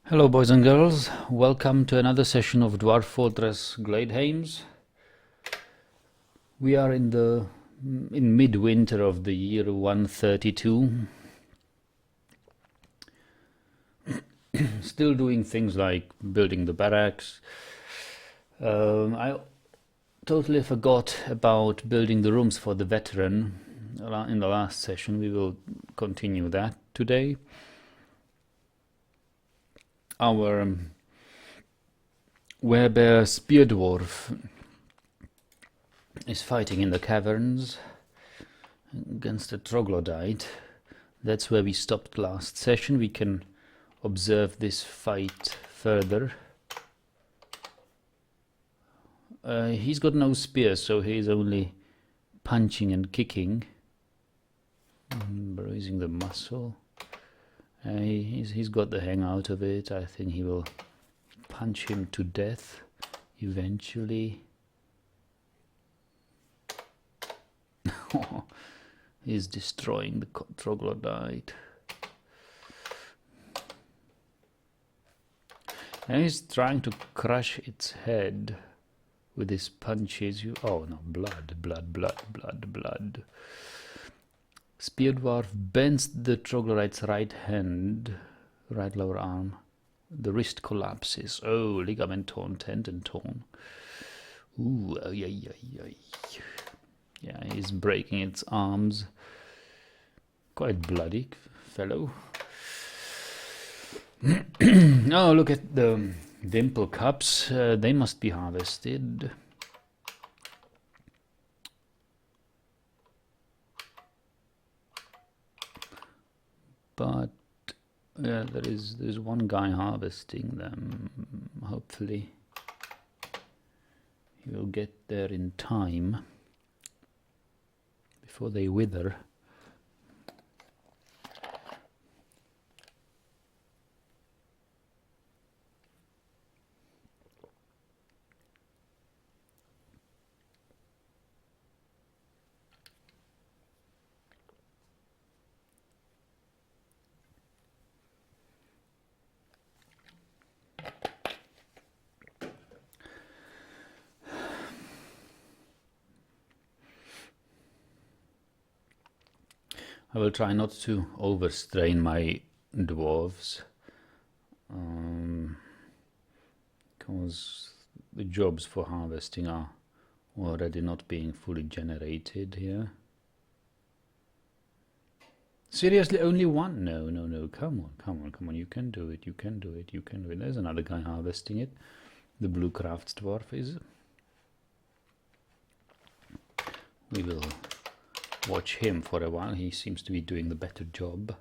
Hello boys and girls, welcome to another session of Dwarf Fortress Gladehames. We are in midwinter of the year 132. Still doing things like building the barracks. I totally forgot about building the rooms for the veteran in the last session. We will continue that today. Our werebear spear dwarf is fighting in the caverns against a troglodyte. That's where we stopped last session. We can observe this fight further. He's got no spear, so he's only punching and kicking, bruising the muscle. He's got the hang out of it. I think he will punch him to death eventually. He's destroying the troglodyte. And he's trying to crush its head with his punches. Oh no, blood, blood, blood, blood, blood. Spear dwarf bends the troglodyte's right hand, right lower arm. The wrist collapses. Oh, ligament torn, tendon torn. Ooh, yeah, he's breaking its arms. Quite bloody fellow. Oh, look at the dimple cups. They must be harvested. But yeah, there's one guy harvesting them. Hopefully he will get there in time before they wither. I will try not to overstrain my dwarves, because the jobs for harvesting are already not being fully generated here. Seriously, only one? No, no, no, come on, come on, come on, you can do it, you can do it, you can do it. There's another guy harvesting it. The blue crafts dwarf is. We will watch him for a while. He seems to be doing the better job.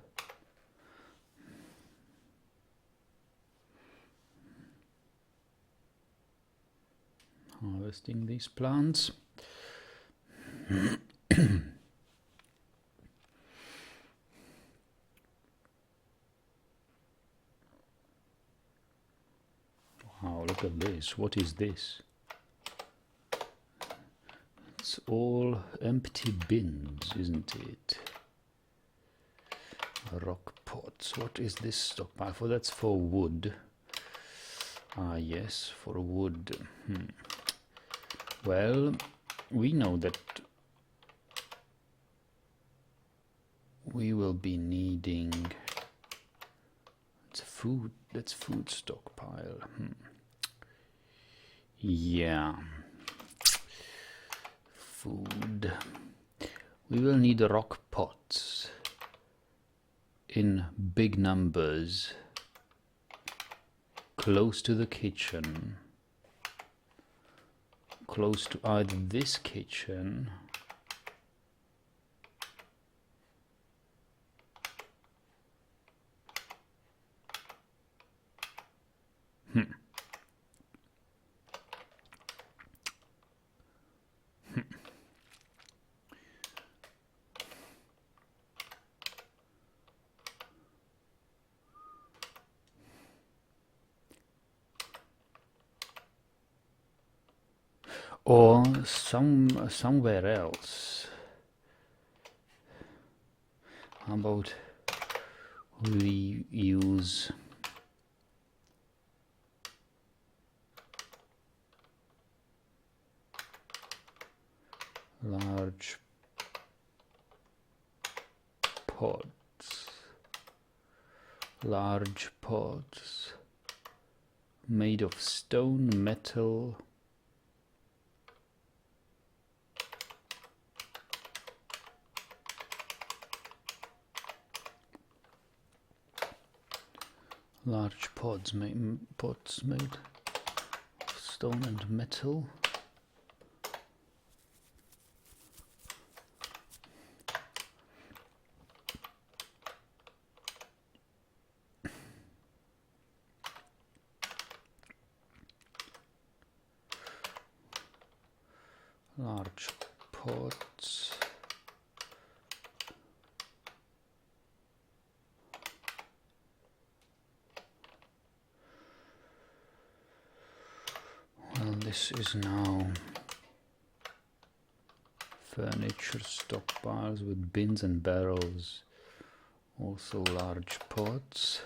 Harvesting these plants. Wow, look at this. What is this? It's all empty bins, isn't it? Rock pots. What is this stockpile for? That's for wood. Ah, yes, for wood. Well, we know that we will be needing. It's food. That's food stockpile. Yeah. Food. We will need rock pots in big numbers close to the kitchen, close to either this kitchen or somewhere else. How about we use pots. Large pots made of stone, metal. Large pots made of stone and metal. Large pots. Well, this is now furniture stockpiles with bins and barrels. Also large pots.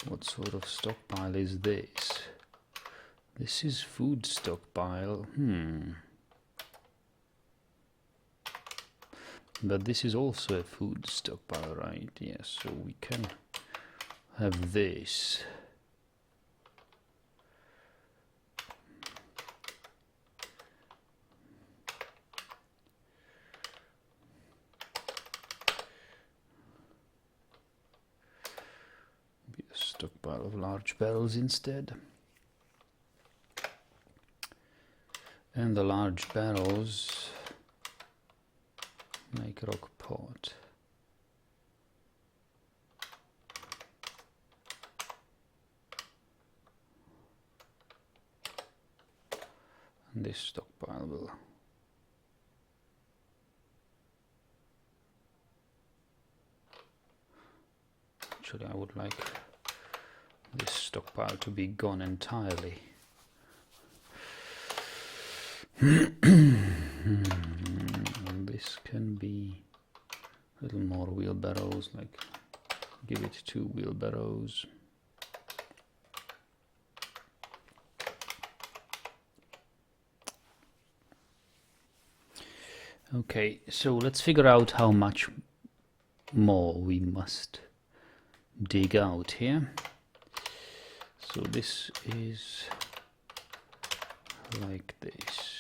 What sort of stockpile is this? This is food stockpile. But this is also a food stockpile, right? Yes, so we can have this. Be a stockpile of large barrels instead. And the large barrels make rock pot. And this stockpile will actually, I would like this stockpile to be gone entirely. This can be a little more wheelbarrows, like give it 2 wheelbarrows. Okay, so let's figure out how much more we must dig out here. So this is like this.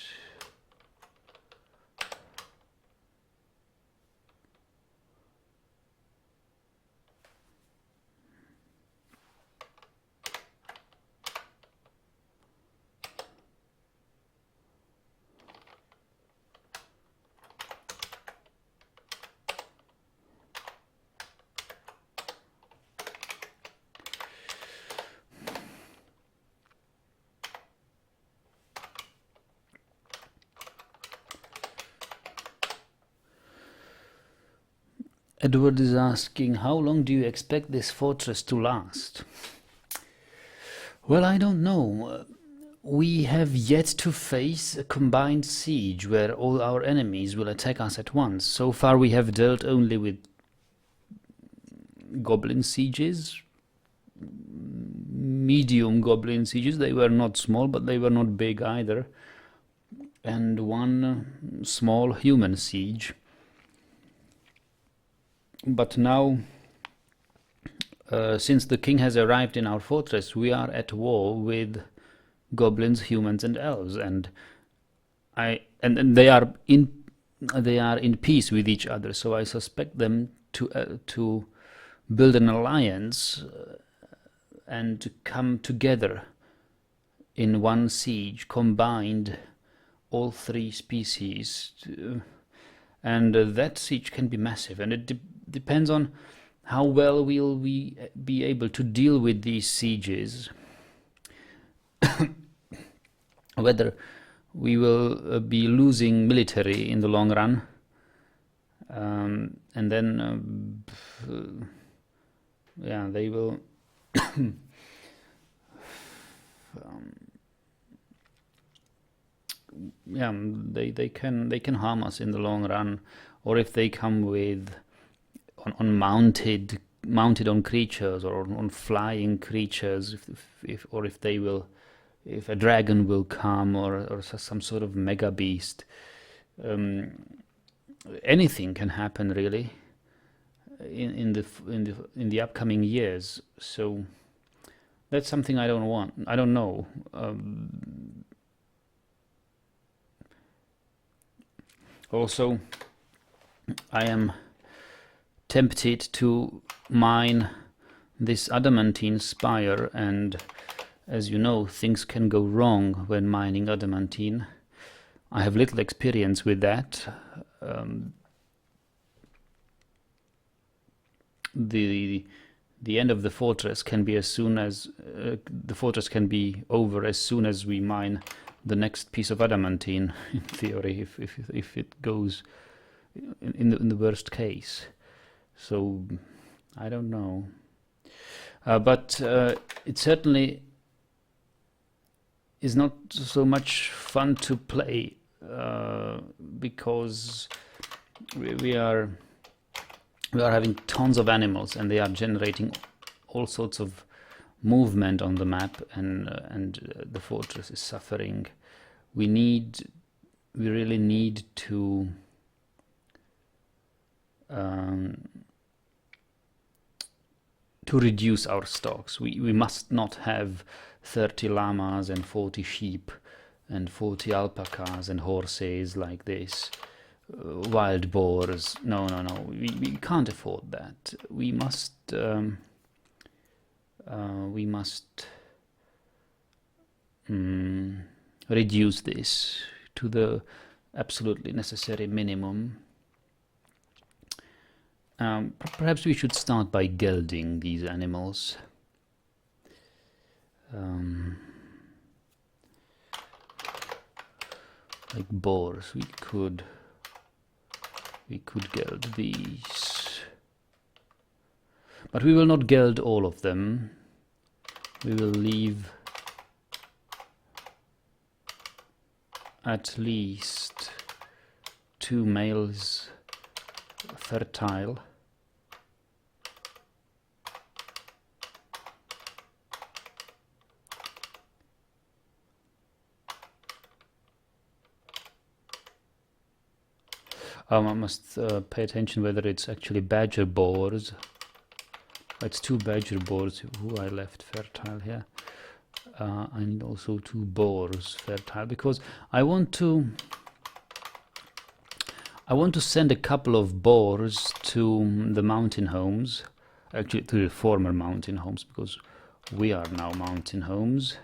Edward is asking, how long do you expect this fortress to last? Well, I don't know. We have yet to face a combined siege where all our enemies will attack us at once. So far we have dealt only with goblin sieges, medium goblin sieges. They were not small, but they were not big either. And one small human siege. But now, since the king has arrived in our fortress, we are at war with goblins, humans, and elves, and they are in peace with each other. So I suspect them to build an alliance and to come together in one siege, combined all 3 species. And that siege can be massive, and it depends on how well will we be able to deal with these sieges. Whether we will be losing military in the long run, and then yeah, they will yeah, they can harm us in the long run, or if they come with on mounted on creatures or on flying creatures, if a dragon will come, or some sort of mega beast, anything can happen really in the upcoming years. So that's something I don't want. I don't know. Also, I am tempted to mine this adamantine spire, and as you know, things can go wrong when mining adamantine. I have little experience with that. The end of the fortress can be as soon as the fortress can be over as soon as we mine the next piece of adamantine. In theory, if it goes in the worst case. So I don't know, but it certainly is not so much fun to play because we are having tons of animals and they are generating all sorts of movement on the map, and the fortress is suffering. We really need to reduce our stocks. We must not have 30 llamas and 40 sheep and 40 alpacas and horses like this. Wild boars. No. We can't afford that. We must reduce this to the absolutely necessary minimum. Perhaps we should start by gelding these animals. Like boars, we could geld these, but we will not geld all of them. We will leave at least 2 males fertile. I must pay attention whether it's actually badger boars. It's 2 badger boars who I left fertile here. I need also 2 boars fertile because I want to send a couple of boars to the mountain homes, actually to the former mountain homes, because we are now mountain homes.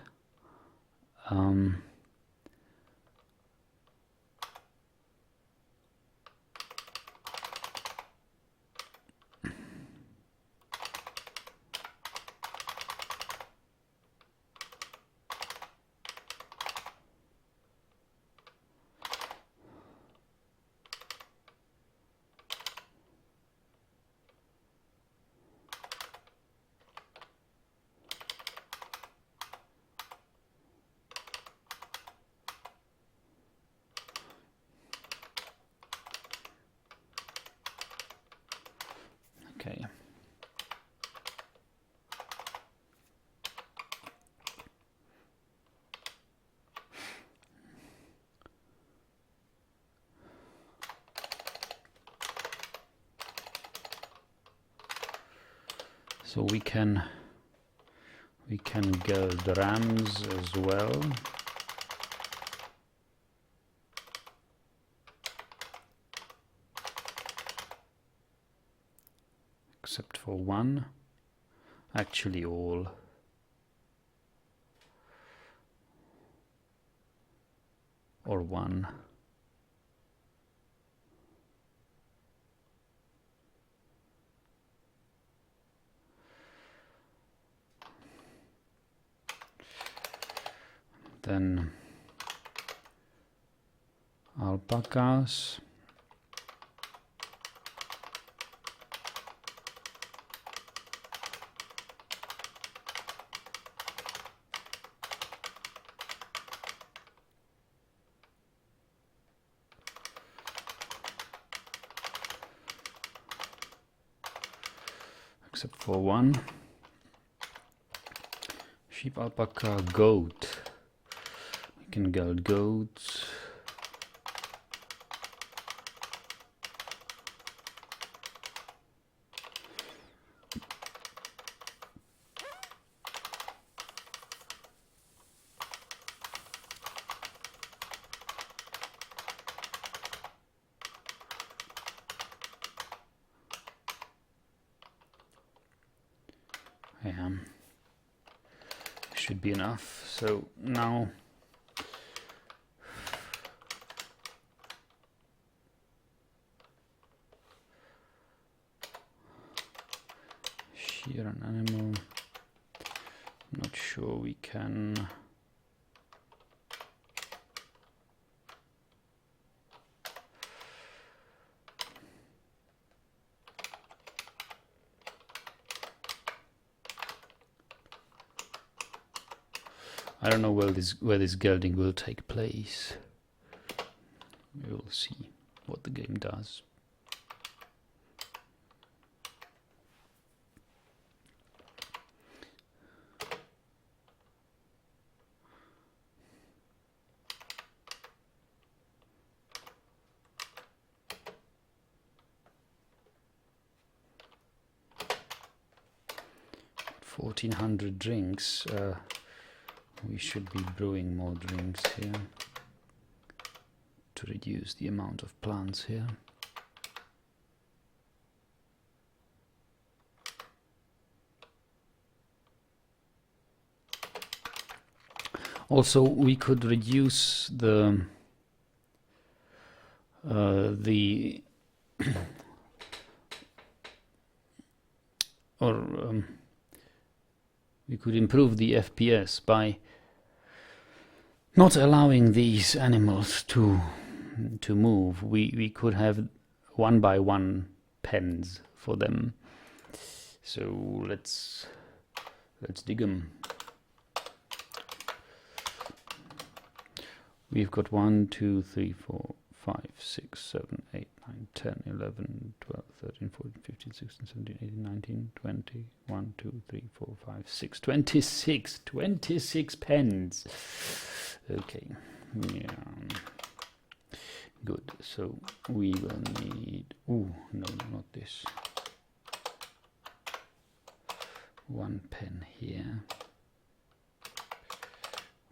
Okay. So we can geld the rams as well. Except for one, actually all. Or one. Then alpacas. Except for one. Sheep, alpaca, goat. We can geld goats. should be enough. So now shear an animal. I'm not sure we can. I don't know where this gelding will take place. We will see what the game does. $1,400 drinks. We should be brewing more drinks here to reduce the amount of plants here. Also, we could reduce the we could improve the FPS by not allowing these animals to move. We could have 1-by-1 pens for them. So let's dig them. We've got 1, 2, 3, 4, 5, 6, 7, 8, 9, 10, 11, 12, 13, 14, 15, 16, 17, 18, 19, 20, 1, 2, 3, 4, 5, 6, 26 pens. Okay, yeah, good. So we will need, no, not this. 1 pen here,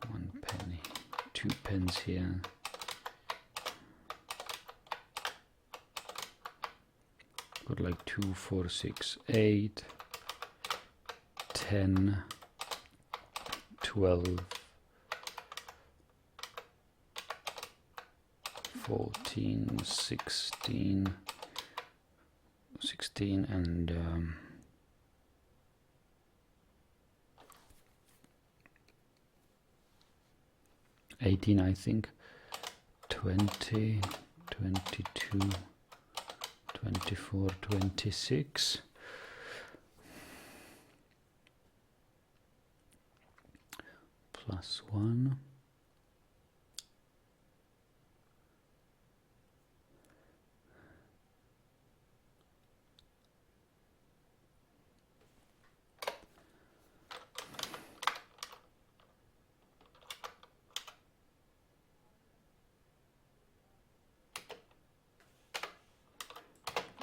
1 pen, 2 pens here. Got like 2, 4, 6, 8, 10, 12, 14, 16, and 18, I think, 20, 22, 24, 26. Plus 1.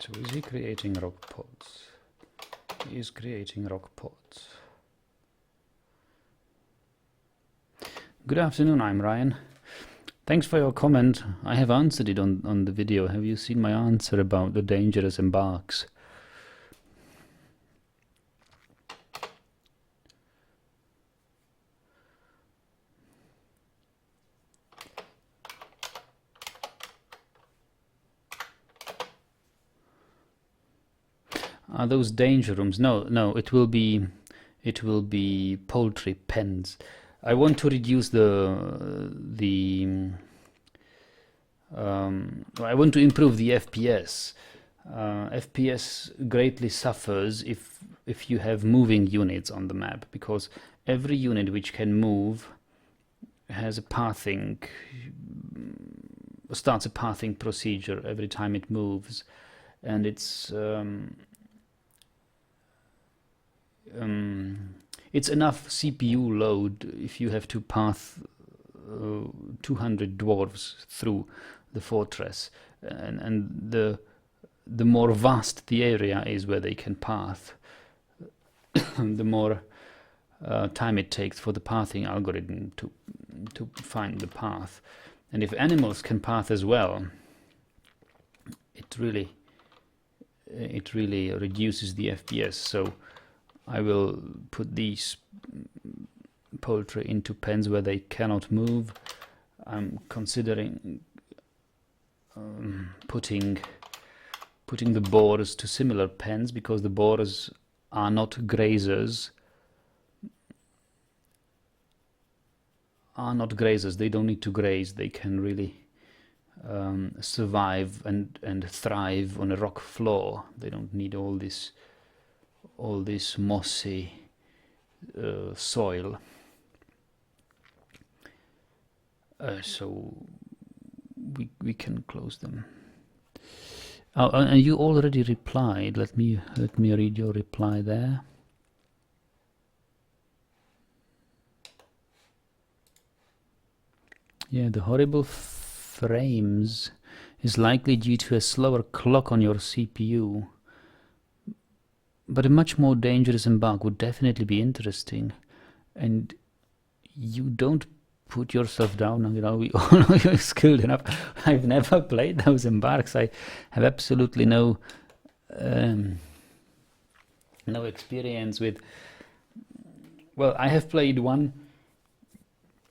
So is he creating rock pots? He is creating rock pots. Good afternoon, I'm Ryan. Thanks for your comment. I have answered it on the video. Have you seen my answer about the dangerous barracks? Are those danger rooms? No, it will be poultry pens. I want to reduce I want to improve the FPS. FPS greatly suffers if you have moving units on the map, because every unit which can move has a pathing, starts a pathing procedure every time it moves, and it's enough CPU load if you have to path 200 dwarves through the fortress, and the more vast the area is where they can path, the more time it takes for the pathing algorithm to find the path. And if animals can path as well, it really reduces the FPS. So I will put these poultry into pens where they cannot move. I'm considering putting the boars to similar pens, because the boars are not grazers. They don't need to graze. They can really survive and thrive on a rock floor. They don't need all this mossy soil. So we can close them. Oh, and you already replied. Let me read your reply there. Yeah, the horrible frames is likely due to a slower clock on your CPU. But a much more dangerous embark would definitely be interesting. And you don't put yourself down, you know, we all know you're skilled enough. I've never played those embarks. I have absolutely no experience with... Well, I have played one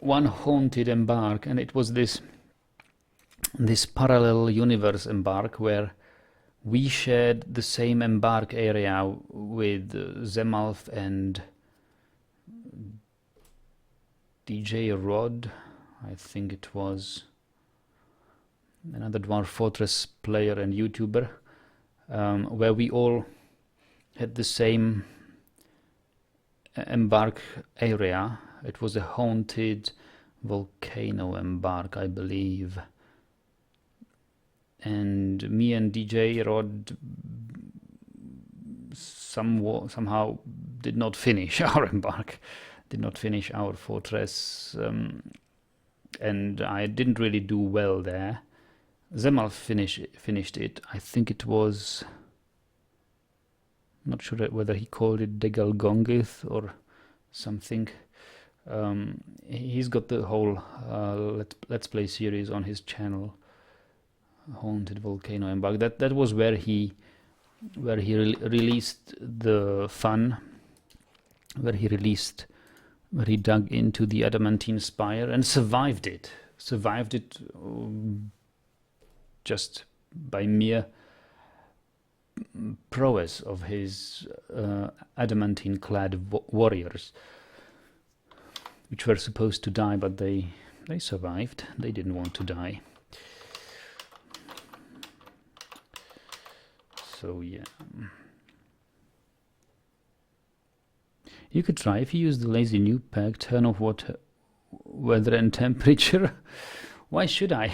haunted embark, and it was this parallel universe embark where we shared the same embark area with Zemalf and DJ Rod, I think it was, another Dwarf Fortress player and YouTuber, where we all had the same embark area. It was a haunted volcano embark, I believe. And me and DJ Rod somehow did not finish our embark, did not finish our fortress, and I didn't really do well there. Zemal finished it. I think it was... not sure whether he called it Degalgongith or something. He's got the whole Let's Play series on his channel, Haunted Volcano Embark. That was where he released the fun, where he dug into the adamantine spire and survived it just by mere prowess of his adamantine clad warriors, which were supposed to die, but they survived. They didn't want to die. So yeah, you could try, if you use the lazy new pack, turn off weather and temperature. Why should I?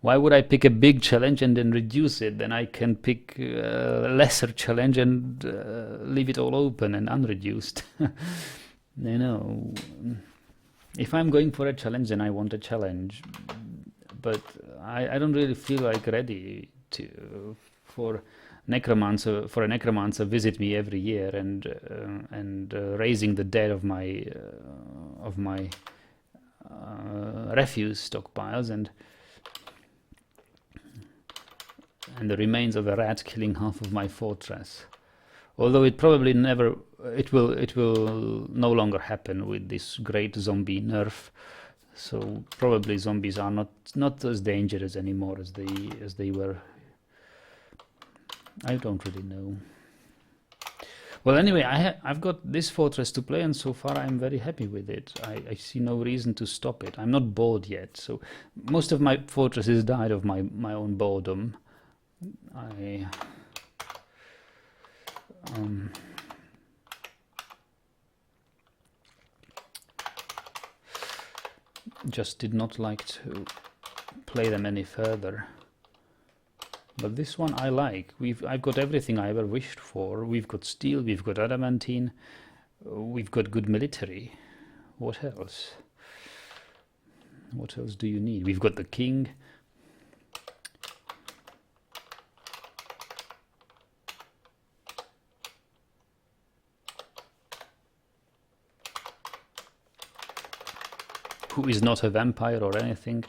Why would I pick a big challenge and then reduce it? Then I can pick a lesser challenge and leave it all open and unreduced. You know, if I'm going for a challenge, then I want a challenge. But I don't really feel like ready for a necromancer visit me every year and raising the dead of my refuse stockpiles and the remains of a rat killing half of my fortress. Although it probably it will no longer happen with this great zombie nerf. So probably zombies are not as dangerous anymore as they were. I don't really know. Well, anyway, I've got this fortress to play, and so far I'm very happy with it. I see no reason to stop it. I'm not bored yet. So most of my fortresses died of my own boredom. I just did not like to play them any further. But this one I like. I've got everything I ever wished for. We've got steel, we've got adamantine, we've got good military. What else? What else do you need? We've got the king. Who is not a vampire or anything.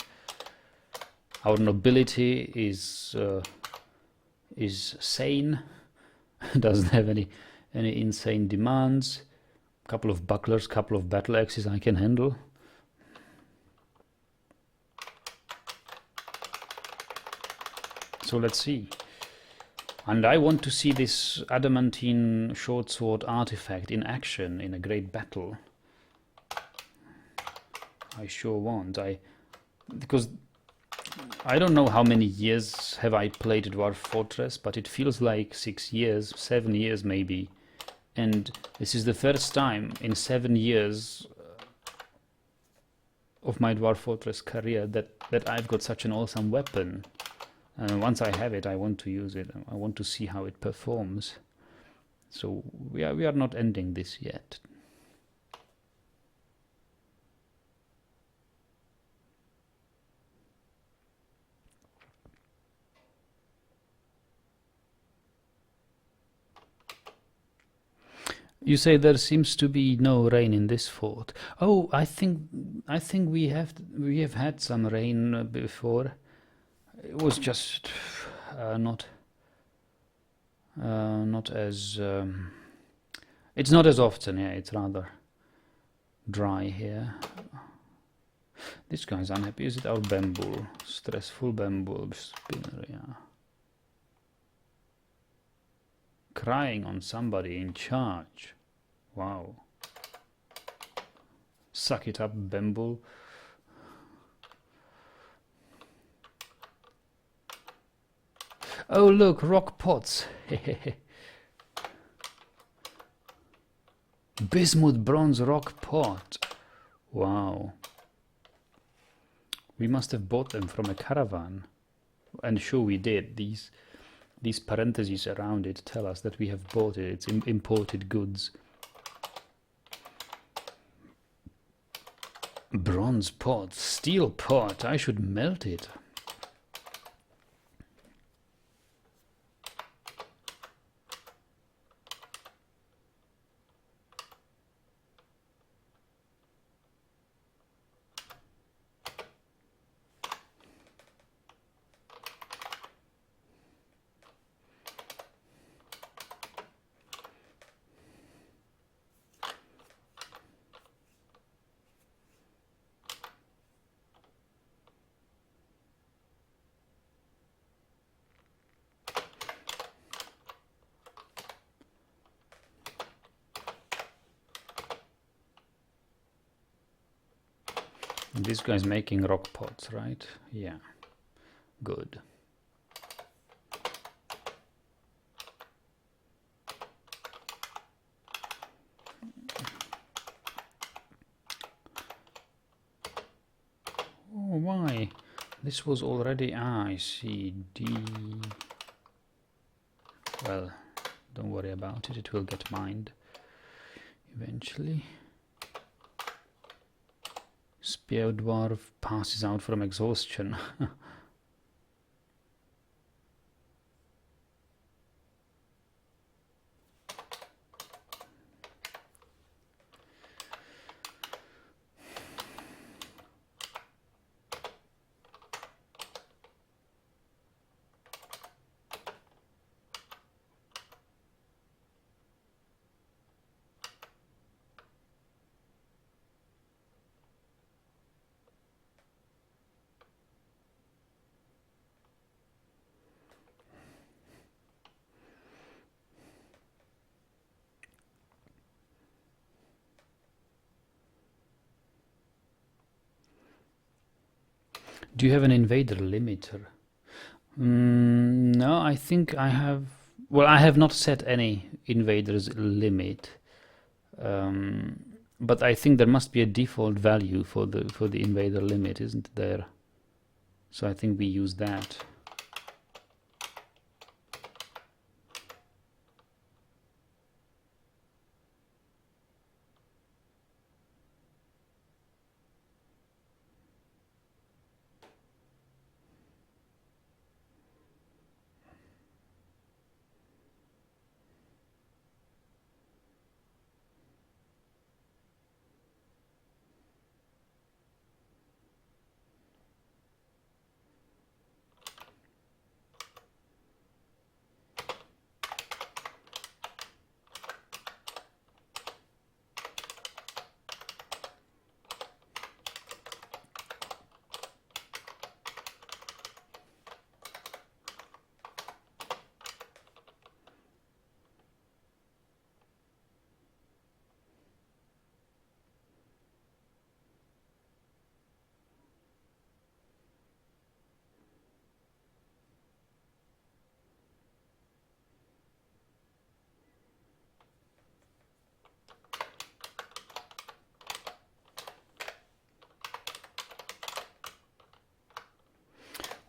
Our nobility is sane, doesn't have Any insane demands? Couple of bucklers, couple of battle axes I can handle. So let's see. And I want to see this adamantine short sword artifact in action in a great battle. I sure want. Because I don't know how many years have I played Dwarf Fortress, but it feels like 6 years, 7 years maybe. And this is the first time in 7 years of my Dwarf Fortress career that I've got such an awesome weapon. And once I have it, I want to use it. I want to see how it performs. So we are not ending this yet. You say there seems to be no rain in this fort. Oh, I think we have had some rain before. It was just not as it's not as often. Yeah, it's rather dry here. This guy's unhappy. Is it our bamboo? Stressful bamboo spinner. Yeah. Crying on somebody in charge. Wow. Suck it up, bamboo. Oh look, rock pots. Bismuth bronze rock pot. Wow. We must have bought them from a caravan. And sure we did. These parentheses around it tell us that we have bought it. It's imported goods. Bronze pot, steel pot. I should melt it. This guy's making rock pots, right? Yeah. Good. Oh, why? This was already... Ah, I see. D... Well, don't worry about it. It will get mined eventually. Spear Dwarf passes out from exhaustion. Do you have an invader limiter? No, I think I have... Well, I have not set any invaders limit. But I think there must be a default value for the invader limit, isn't there? So I think we use that.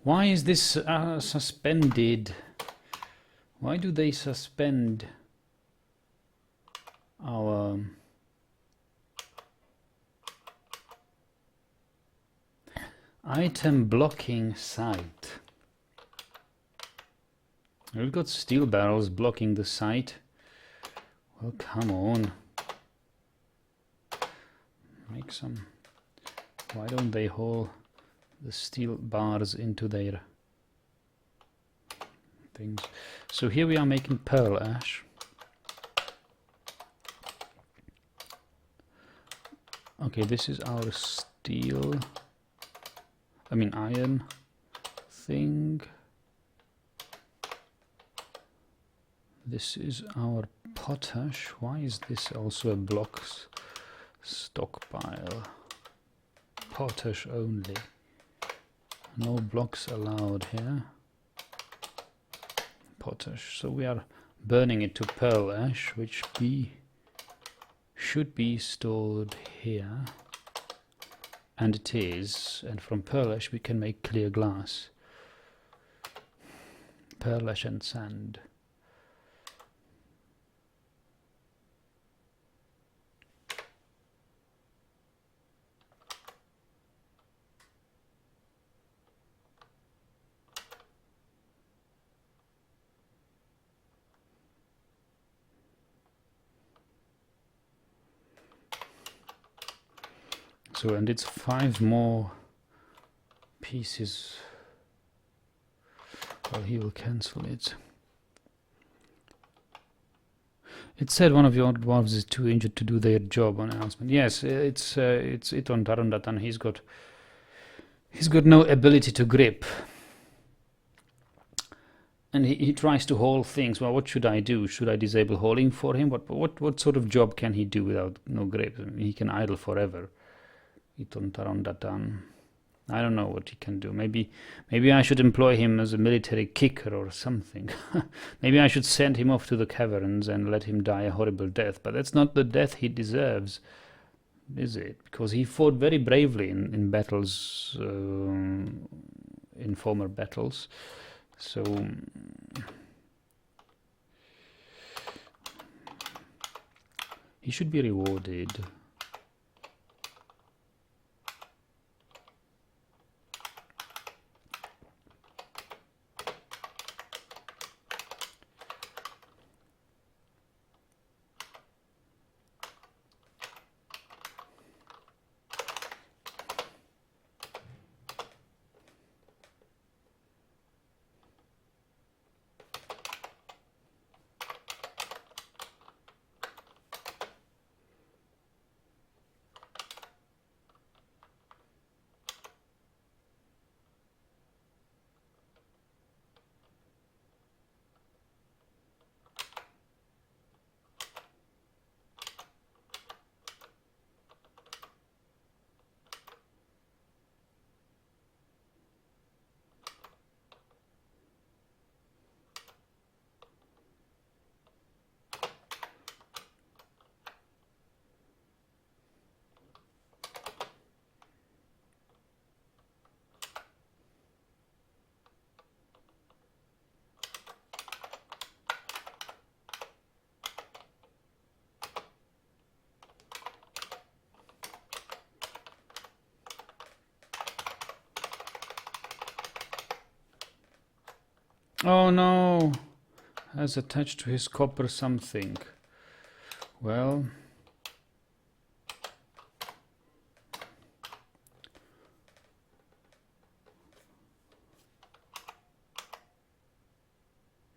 Why is this suspended? Why do they suspend our item blocking site? We've got steel barrels blocking the site. Well, come on. Make some. Why don't they haul the steel bars into their things? So here we are making pearl ash. Okay, this is our steel, I mean iron thing. This is our potash. Why is this also a blocks stockpile? Potash only. No blocks allowed here. Potash. So we are burning it to pearl ash, which should be stored here. And it is. And from pearl ash we can make clear glass. Pearl ash and sand. So, and it's 5 more pieces. Well, he will cancel it. It said one of your dwarves is too injured to do their job on announcement. Yes, it's it on Tarundatan. He's got no ability to grip. And he tries to haul things. Well, what should I do? Should I disable hauling for him? What sort of job can he do without no grip? I mean, he can idle forever. I don't know what he can do. Maybe I should employ him as a military kicker or something. Maybe I should send him off to the caverns and let him die a horrible death. But that's not the death he deserves, is it? Because he fought very bravely in battles, in former battles. So he should be rewarded. Oh no, has attached to his copper something. Well,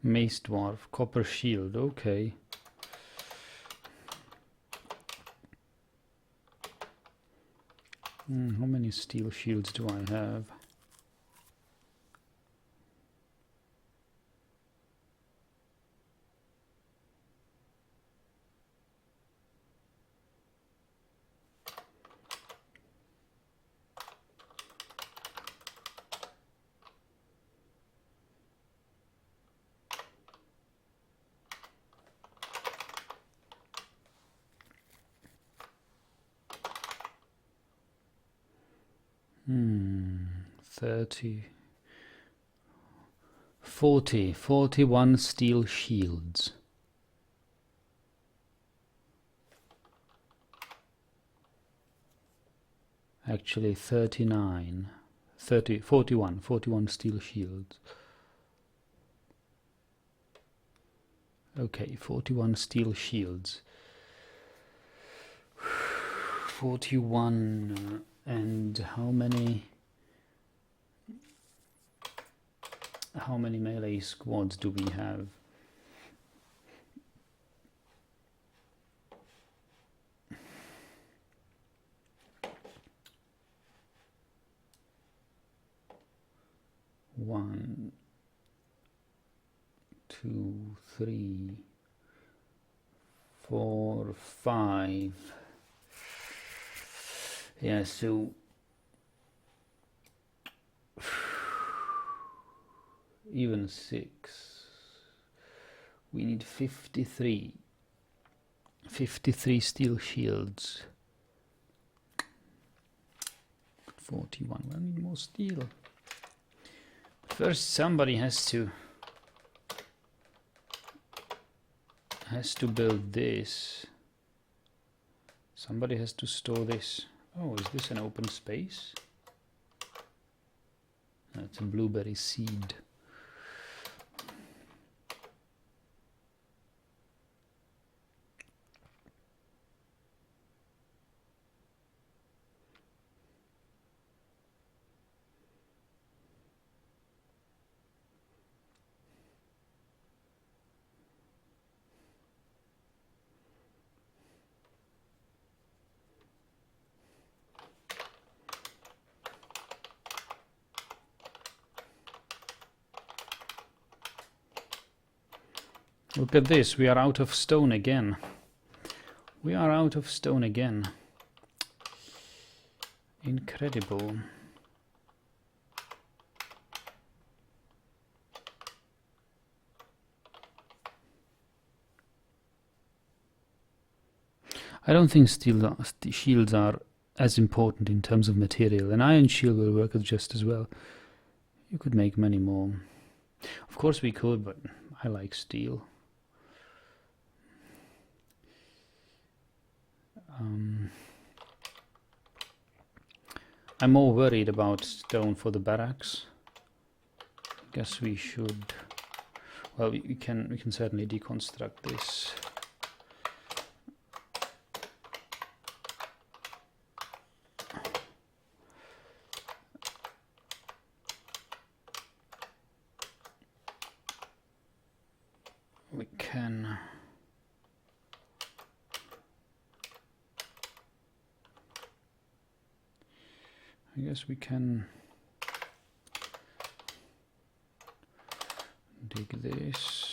mace dwarf, copper shield, okay. How many steel shields do I have? Hmm, 30. 41 steel shields. Actually 39, 41 steel shields. Okay, 41 steel shields. 41, and how many melee squads do we have? One, 2, 3, 4, 5. Yeah, so even 6. We need 53 steel shields. 41. We need more steel. First, somebody has to build this. Somebody has to store this. Oh, is this an open space? That's a blueberry seed. Look at this, we are out of stone again. We are out of stone again. Incredible. I don't think steel shields are as important in terms of material. An iron shield will work just as well. You could make many more. Of course we could, but I like steel. I'm more worried about stone for the barracks. I guess we should. Well, we can certainly deconstruct this. We can. I guess we can dig this.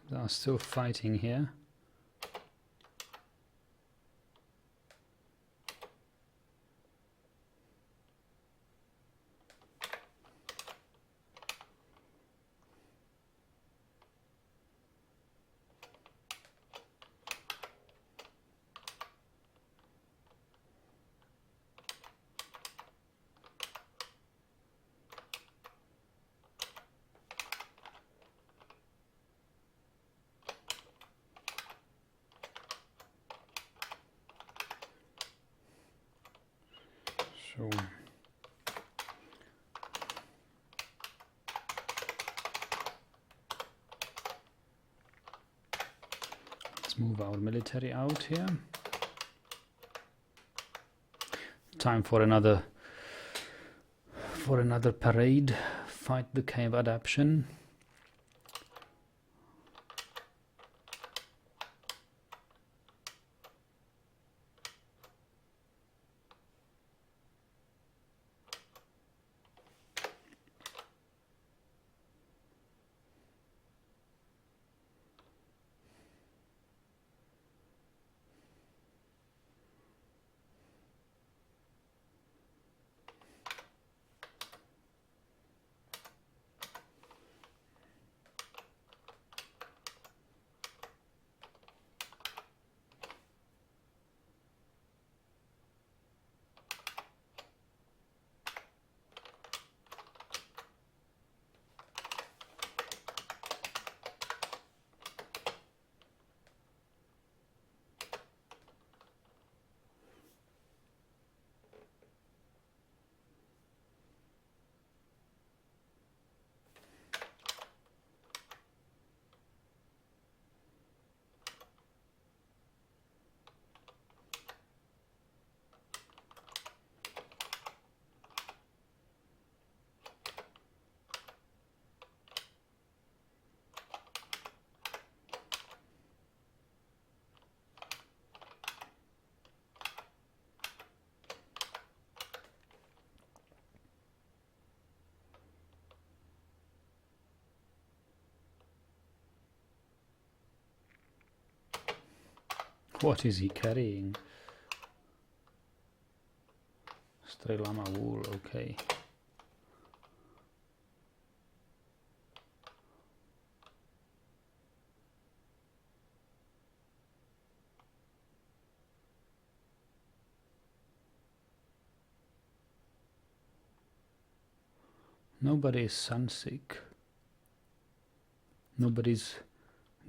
They are still fighting here. So let's move our military out here. Time for another parade. Fight the cave adaptation. What is he carrying? Stray llama wool, okay. Nobody is sunsick. Nobody's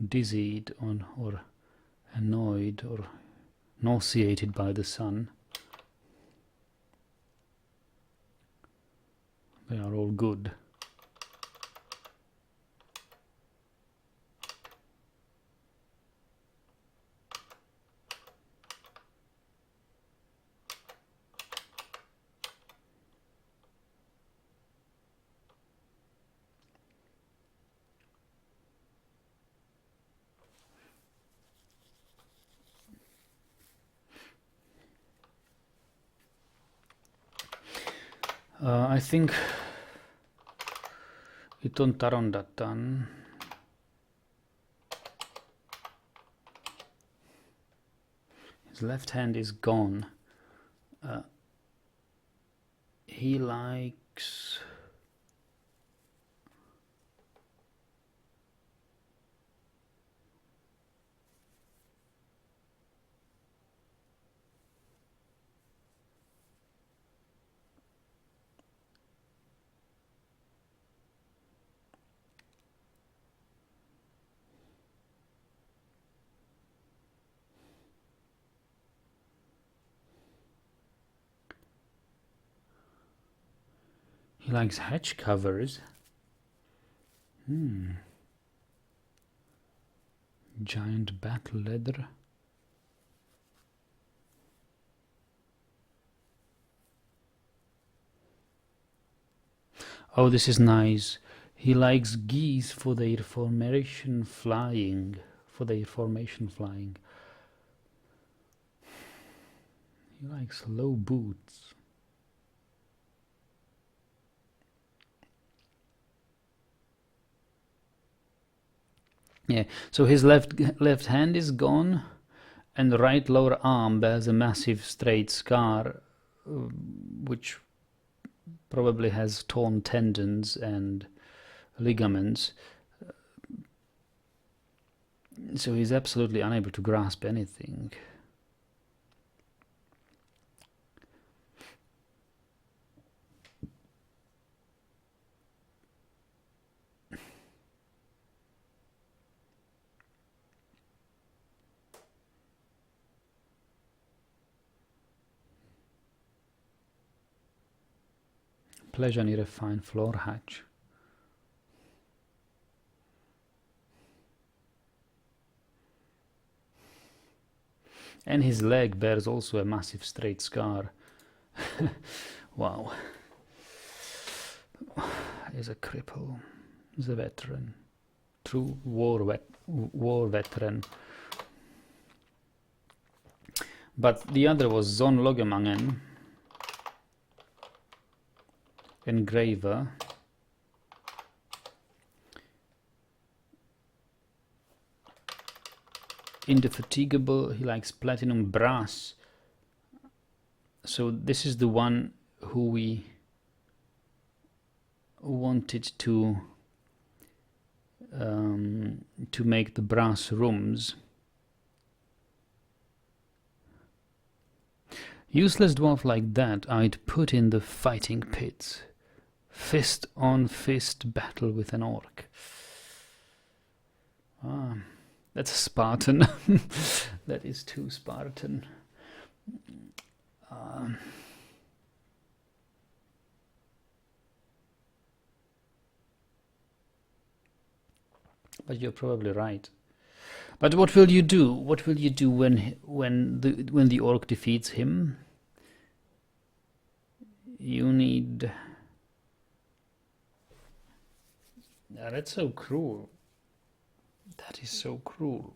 dizzied or annoyed or nauseated by the sun. They are all good. I think iton tarondatan. His left hand is gone. He likes hatch covers. Giant bat leather. Oh, this is nice. He likes geese for their formation flying. He likes low boots. Yeah, so his left hand is gone, and the right lower arm bears a massive straight scar, which probably has torn tendons and ligaments. So he's absolutely unable to grasp anything. pleasure near a fine floor hatch. And his leg bears also a massive straight scar. Wow. He's a cripple. He's a veteran. True war veteran. But the other was Zon Logemangen, engraver. Indefatigable, he likes platinum brass. So this is the one who we wanted to make the brass rooms. Useless dwarf like that I'd put in the fighting pits. Fist on fist battle with an orc. That's Spartan. That is too Spartan. But you're probably right. But what will you do? What will you do when the orc defeats him? You need. That's so cruel. That is so cruel.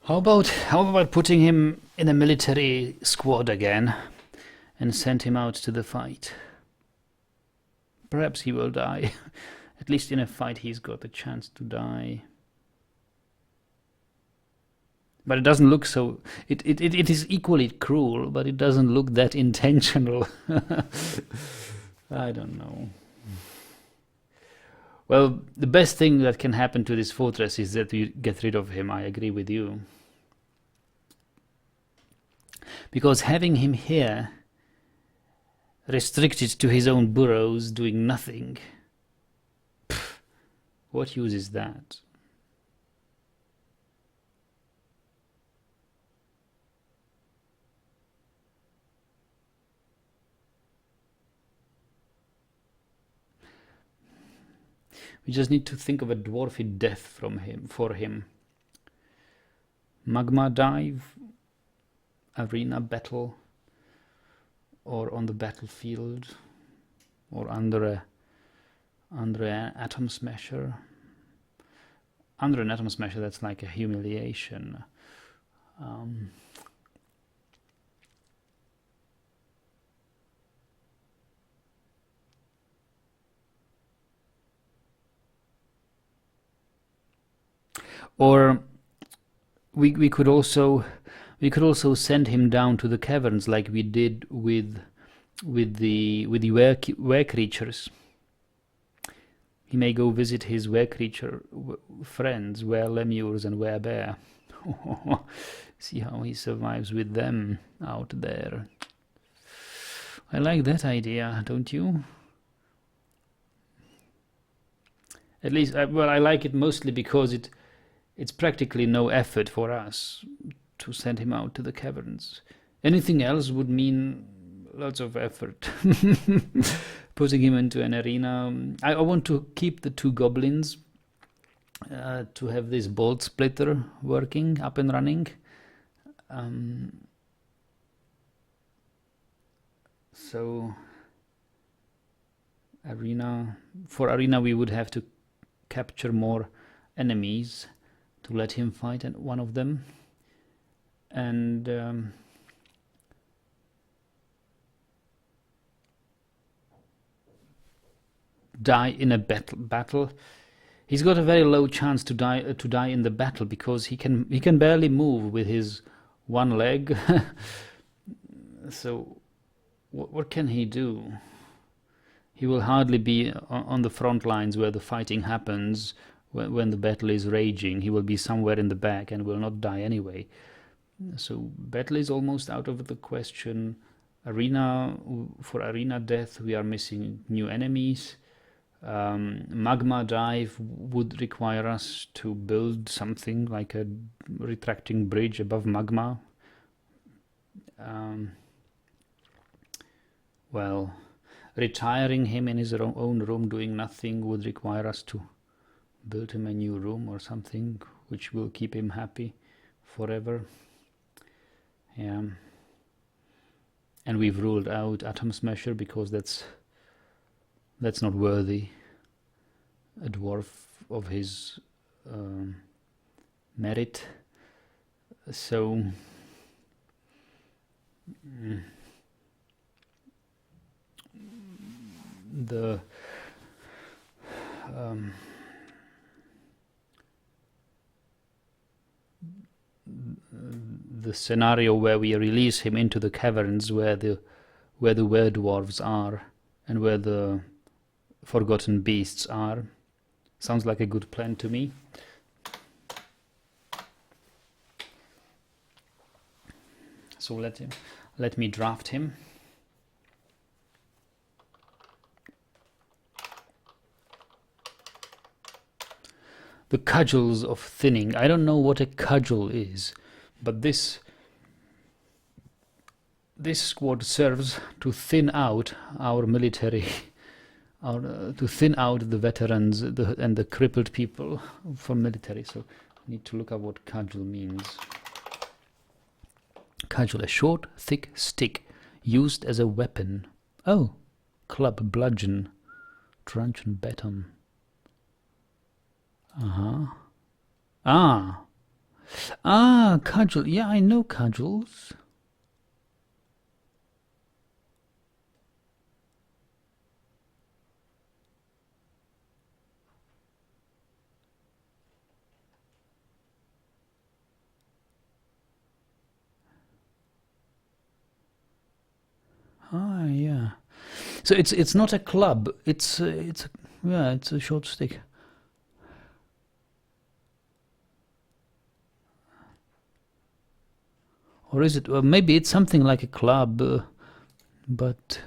How about putting him in a military squad again and send him out to the fight? Perhaps he will die. At least in a fight he's got a chance to die. But it doesn't look so... It is equally cruel, but it doesn't look that intentional. I don't know. Well, the best thing that can happen to this fortress is that you get rid of him. I agree with you. Because having him here, restricted to his own burrows, doing nothing, what use is that? We just need to think of a dwarfy death for him. Magma dive, arena battle, or on the battlefield, or under an atom smasher. Under an atom smasher, that's like a humiliation. Or we could also send him down to the caverns like we did with the were creatures. He may go visit his were creature friends, were lemurs and were bear. See how he survives with them out there. I like that idea, don't you? At least, I like it mostly because it's practically no effort for us to send him out to the caverns. Anything else would mean lots of effort. Putting him into an arena. I want to keep the 2 goblins to have this bolt splitter working, up and running. So for arena we would have to capture more enemies to let him fight one of them, and die in a battle. He's got a very low chance to die in the battle because he can barely move with his one leg. So what can he do? He will hardly be on the front lines where the fighting happens. When the battle is raging, he will be somewhere in the back and will not die anyway. So battle is almost out of the question. For arena death, we are missing new enemies. Magma dive would require us to build something like a retracting bridge above magma well, retiring him in his own room doing nothing would require us to build him a new room or something which will keep him happy forever. Yeah. And we've ruled out Atom Smasher because that's not worthy a dwarf of his merit. So the scenario where we release him into the caverns where the were-dwarves are and where the forgotten beasts are sounds like a good plan to me. So let me draft him. The cudgels of thinning. I don't know what a cudgel is, but this squad serves to thin out our military, to thin out the veterans and the crippled people for military. So I need to look up what cudgel means. Cudgel, a short, thick stick used as a weapon. Oh, club, bludgeon, truncheon, baton. Cudgel. Yeah, I know cudgels. Yeah. So it's not a club. It's a short stick. Or is it? Well, maybe it's something like a club, but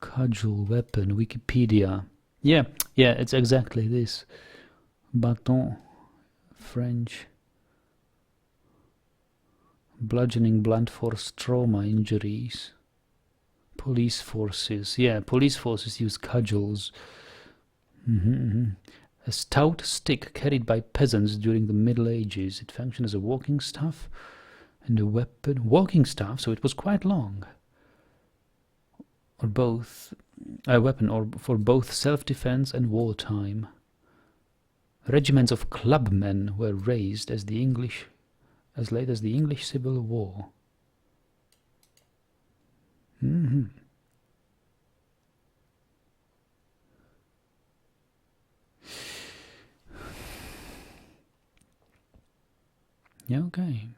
cudgel, weapon, Wikipedia. Yeah, it's exactly this. Baton, French. Bludgeoning, blunt force trauma injuries. Police forces. Yeah, police forces use cudgels. A stout stick carried by peasants during the Middle Ages. It functioned as a walking staff and a weapon. Walking staff, so it was quite long. Or both. A weapon or for both self-defense and wartime. Regiments of clubmen were raised as late as the English Civil War. Yeah, okay.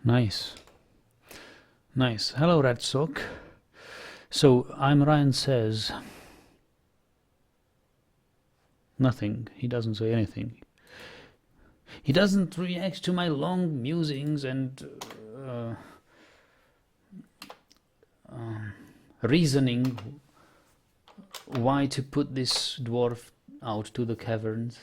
Nice. Hello, Red Sock. So I'm Ryan says nothing. He doesn't say anything. He doesn't react to my long musings and reasoning why to put this dwarf out to the caverns.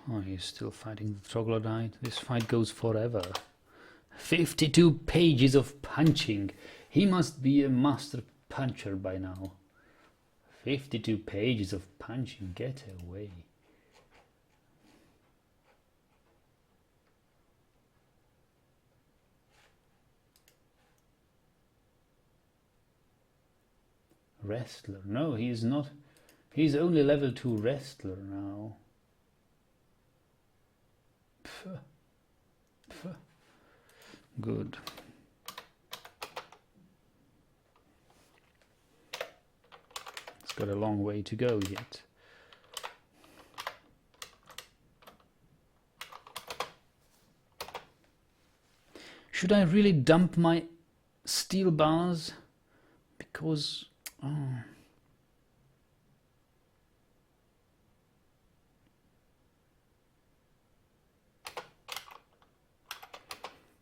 Oh, he's still fighting the troglodyte. This fight goes forever. 52 pages of punching. He must be a master puncher by now. 52 pages of punching. Get away. Wrestler. No, he's not. He's only level 2 wrestler now. Pff. Pff. Good. It's got a long way to go yet. Should I really dump my steel bars? Because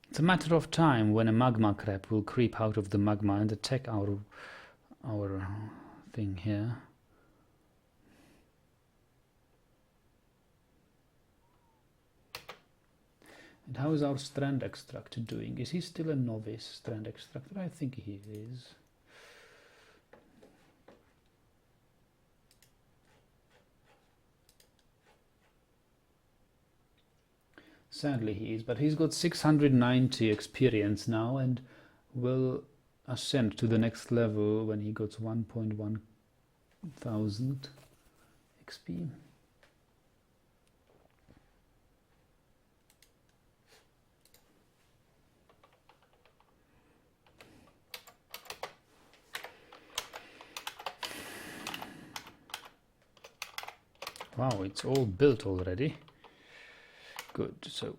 it's a matter of time when a magma crab will creep out of the magma and attack our thing here. And how is our strand extractor doing? Is he still a novice strand extractor? I think he is. Sadly he is, but he's got 690 experience now and will ascend to the next level when he got 1.1 thousand XP. Wow, it's all built already. Good, so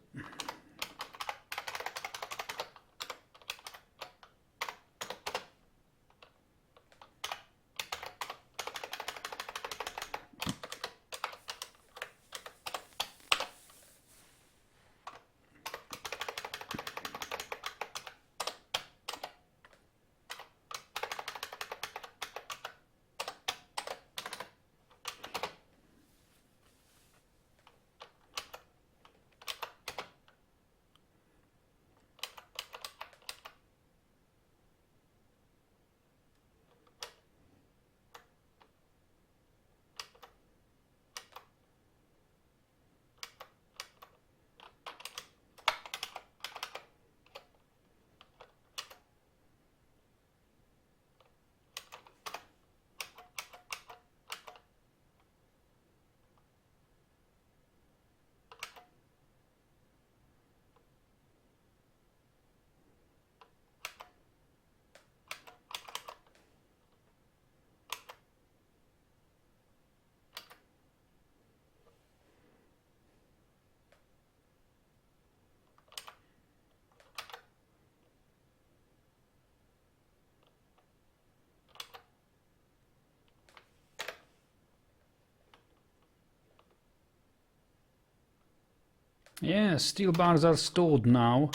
yeah, steel bars are stored now.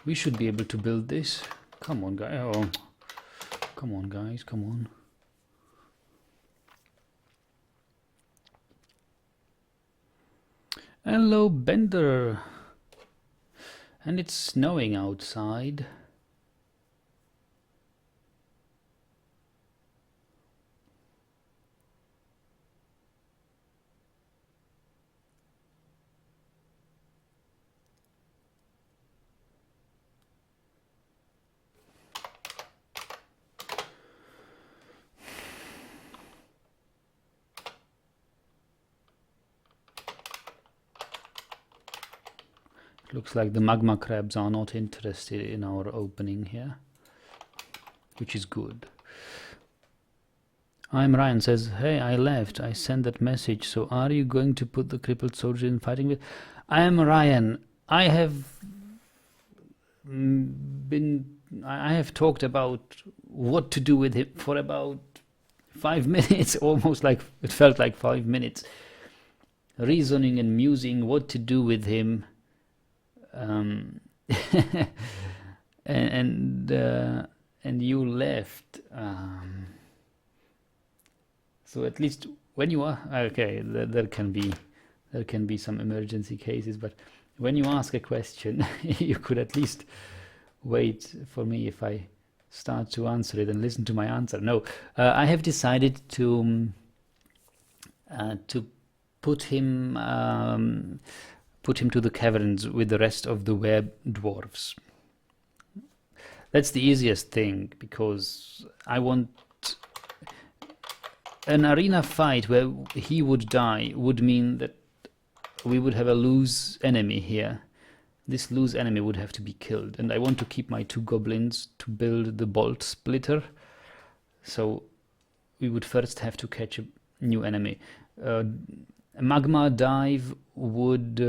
We should be able to build this. Come on, guys. Oh, come on, guys. Come on. Hello, Bender. And it's snowing outside. Looks like the magma crabs are not interested in our opening here, which is good. I'm Ryan says, hey, I left. I sent that message. So are you going to put the crippled soldier in fighting with? I am Ryan. I have talked about what to do with him for about 5 minutes, almost like it felt like 5 minutes. Reasoning and musing what to do with him. And you left. So at least when you are okay, there can be some emergency cases, but when you ask a question, you could at least wait for me if I start to answer it and listen to my answer. No, I have decided to put him to the caverns with the rest of the were dwarves. That's the easiest thing, because I want an arena fight where he would die would mean that we would have a loose enemy here. This loose enemy would have to be killed, and I want to keep my 2 goblins to build the bolt splitter, so we would first have to catch a new enemy. A magma dive would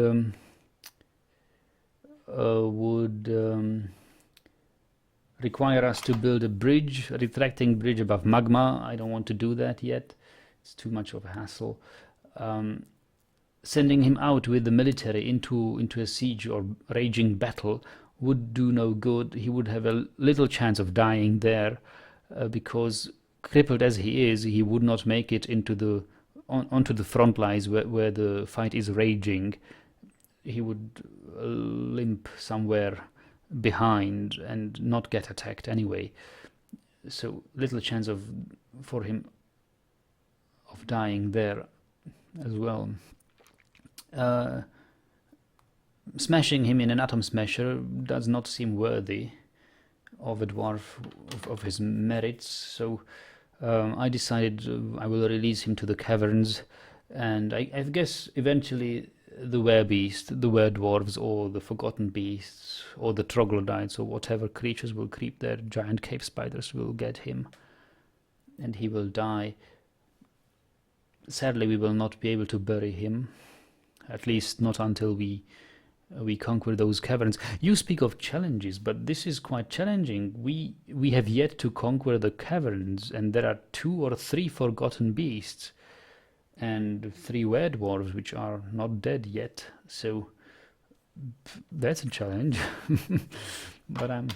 require us to build a bridge, a retracting bridge above magma. I don't want to do that yet. It's too much of a hassle. Sending him out with the military into a siege or raging battle would do no good. He would have a little chance of dying there, because crippled as he is, he would not make it into the onto the front lines where the fight is raging. He would limp somewhere behind and not get attacked anyway. So little chance for him of dying there as well. Smashing him in an atom smasher does not seem worthy of a dwarf of his merits, so I decided I will release him to the caverns, and I guess eventually the werebeast, the were-dwarves, or the forgotten beasts, or the troglodytes, or whatever creatures will creep there, giant cave spiders will get him, and he will die. Sadly, we will not be able to bury him, at least not until we conquer those caverns. You speak of challenges, but this is quite challenging. We have yet to conquer the caverns, and there are 2 or 3 forgotten beasts and 3 were-dwarves which are not dead yet. So that's a challenge, but I'm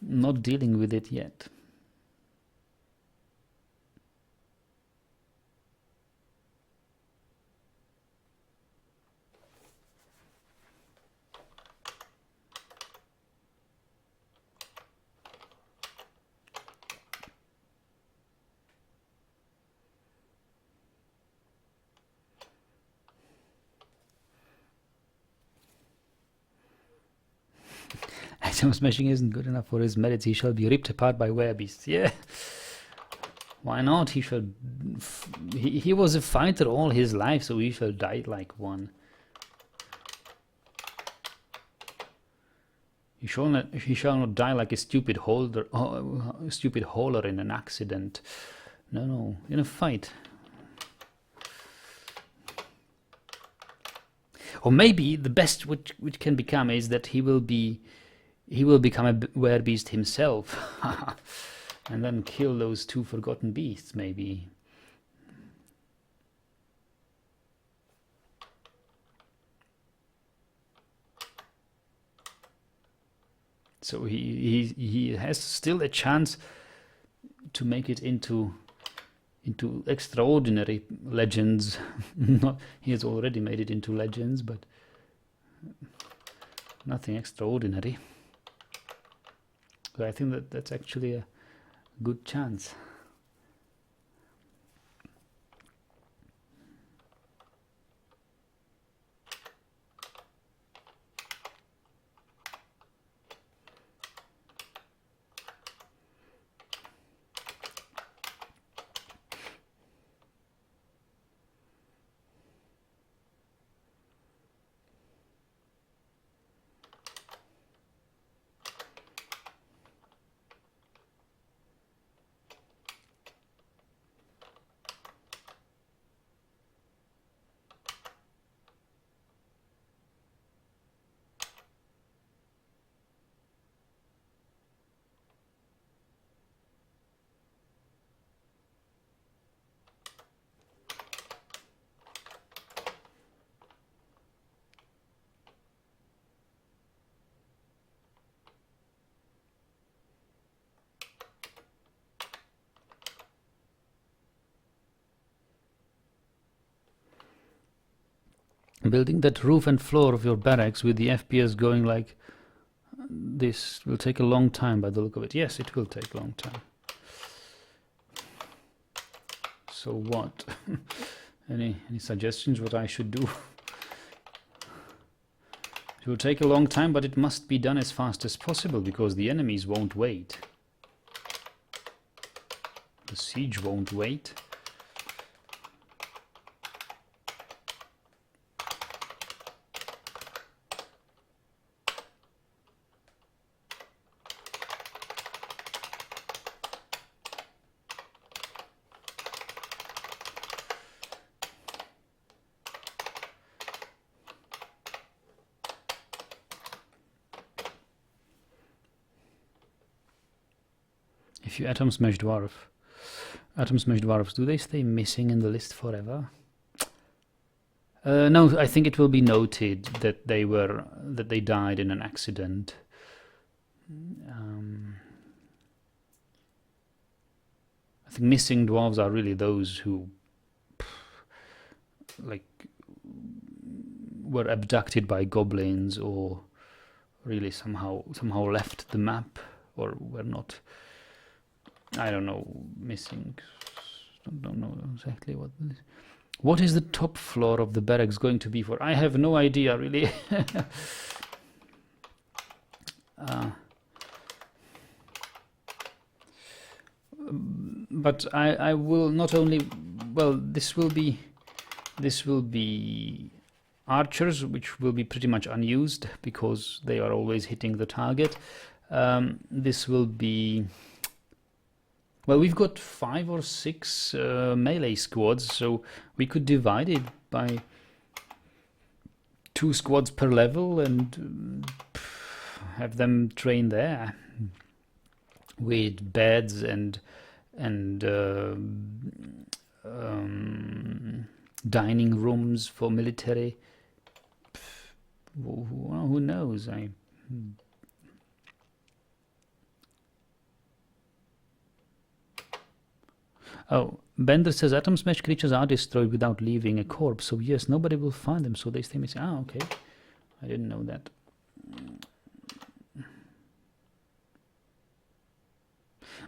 not dealing with it yet. Atom smashing isn't good enough for his merits. He shall be ripped apart by werebeasts. Yeah, why not? He shall. He was a fighter all his life, so he shall die like one. He shall not die like a stupid hauler in an accident. No, in a fight. Or maybe the best which can become is that he will become a werebeast himself, and then kill those 2 forgotten beasts, maybe. So he has still a chance to make it into extraordinary legends. He has already made it into legends, but nothing extraordinary. So I think that's actually a good chance. Building that roof and floor of your barracks with the FPS going like this will take a long time by the look of it. Yes, it will take a long time. So what? Any suggestions what I should do? It will take a long time, but it must be done as fast as possible because the enemies won't wait. The siege won't wait. If you atom smash dwarfs, do they stay missing in the list forever? No, I think it will be noted that they died in an accident. I think missing dwarves are really those who, like, were abducted by goblins or really somehow left the map or were not. I don't know. Missing. Don't know exactly what. What is the top floor of the barracks going to be for? I have no idea, really. But I will not only. Well, this will be archers, which will be pretty much unused because they are always hitting the target. This will be. Well, we've got 5 or 6 melee squads, so we could divide it by 2 squads per level and have them train there with beds and dining rooms for military. Well, who knows? Oh, Bender says atom smash creatures are destroyed without leaving a corpse. So yes, nobody will find them, so they stay missing. Ah, okay. I didn't know that.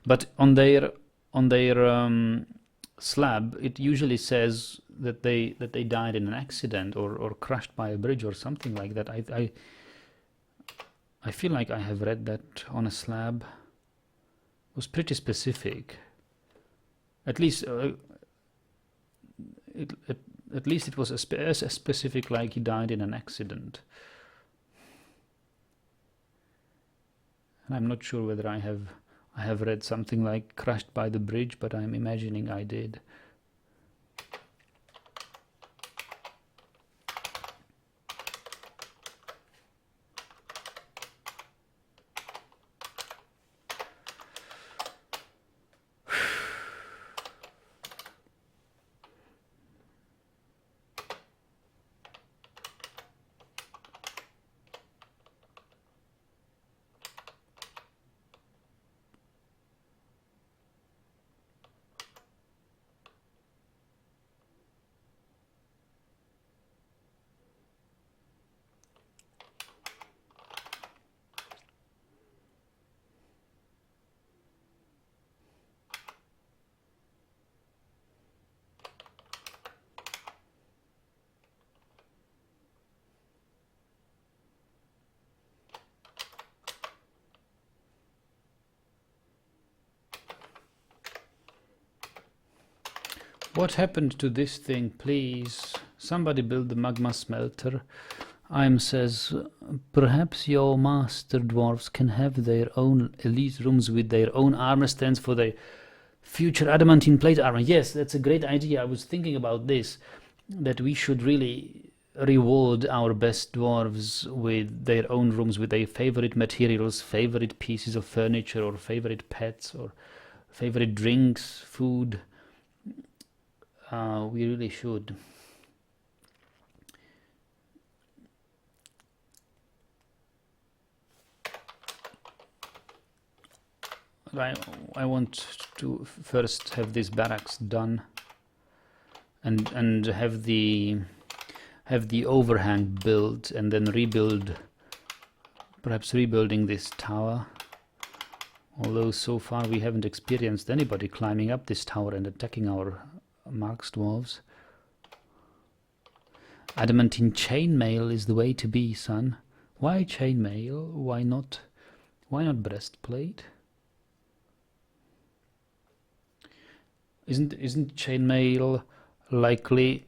But on their slab, it usually says that they died in an accident or crashed by a bridge or something like that. I feel like I have read that on a slab. It was pretty specific. At least it was as specific like he died in an accident. And I'm not sure whether I have read something like crashed by the bridge, but I'm imagining I did. What happened to this thing, please? Somebody build the magma smelter. Im says, perhaps your master dwarves can have their own elite rooms with their own armor stands for their future adamantine plate armor. Yes, that's a great idea. I was thinking about this, that we should really reward our best dwarves with their own rooms, with their favorite materials, favorite pieces of furniture, or favorite pets, or favorite drinks, food. We really should. I want to first have these barracks done, and have the overhang built, and then rebuild. Perhaps rebuilding this tower. Although so far we haven't experienced anybody climbing up this tower and attacking our Marks dwarves. Adamantine chainmail is the way to be, son. Why chainmail? Why not breastplate? Isn't chainmail likely?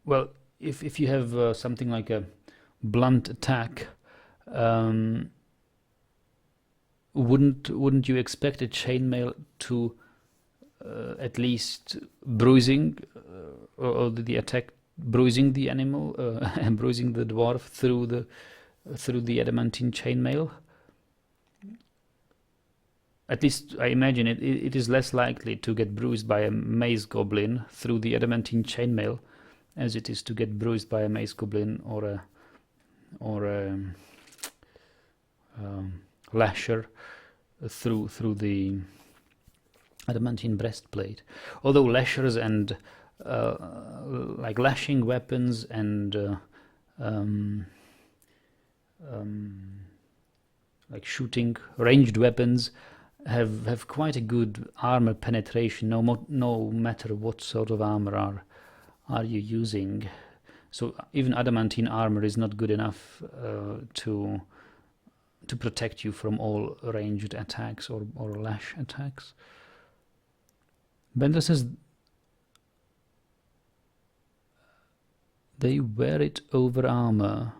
Well, if you have something like a blunt attack, wouldn't you expect a chainmail to at least bruising or the attack bruising the animal and bruising the dwarf through the adamantine chainmail? at least I imagine it is less likely to get bruised by a maze goblin through the adamantine chainmail as it is to get bruised by a maze goblin or a lasher through the adamantine breastplate. Although lashers and like lashing weapons and like shooting ranged weapons have quite a good armor penetration, no matter what sort of armor are you using. So even adamantine armor is not good enough to protect you from all ranged attacks or lash attacks. Bender says they wear it over armor.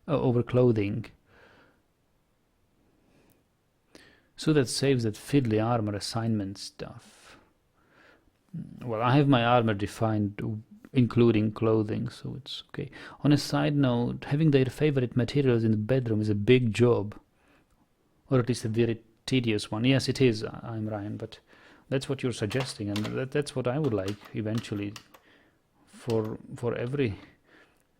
Over clothing. So that saves that fiddly armor assignment stuff. Well, I have my armor defined including clothing, so it's okay. On a side note, having their favorite materials in the bedroom is a big job. Or at least a very tedious one. Yes, it is, I'm Ryan, but that's what you're suggesting, and that's what I would like eventually for every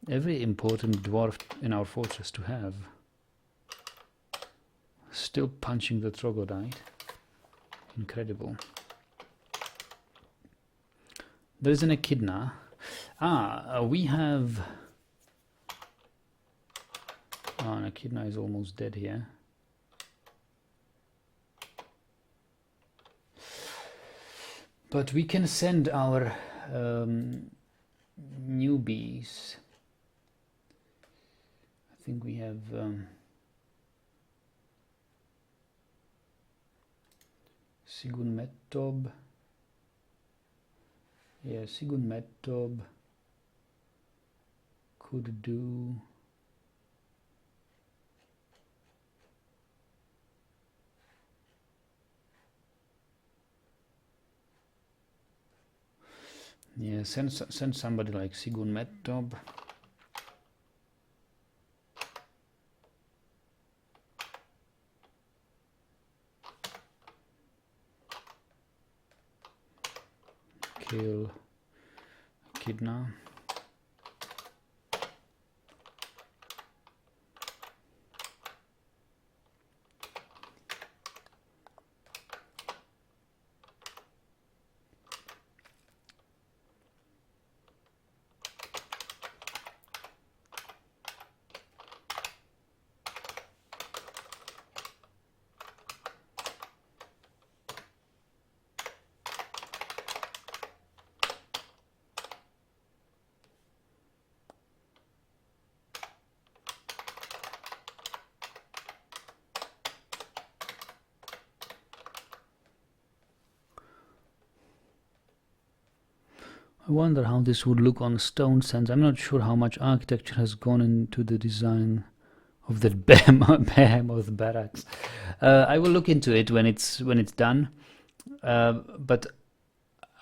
important dwarf in our fortress to have. Still punching the troglodyte. Incredible. There is an echidna. We have... an echidna is almost dead here. But we can send our newbies. I think we have Sigun Mettob. Yeah, Sigun Mettob could do. Yeah, send somebody like Sigun Mettob. Kill echidna. I wonder how this would look on stone sands. I'm not sure how much architecture has gone into the design of that behemoth barracks. I will look into it when it's done, but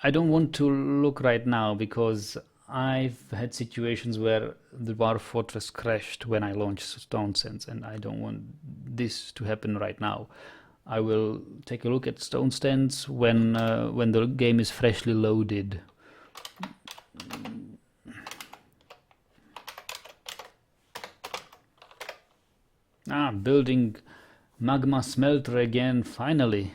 I don't want to look right now because I've had situations where the dwarf fortress crashed when I launched stone sands, and I don't want this to happen right now. I will take a look at stone sands when the game is freshly loaded. Building magma smelter again, finally.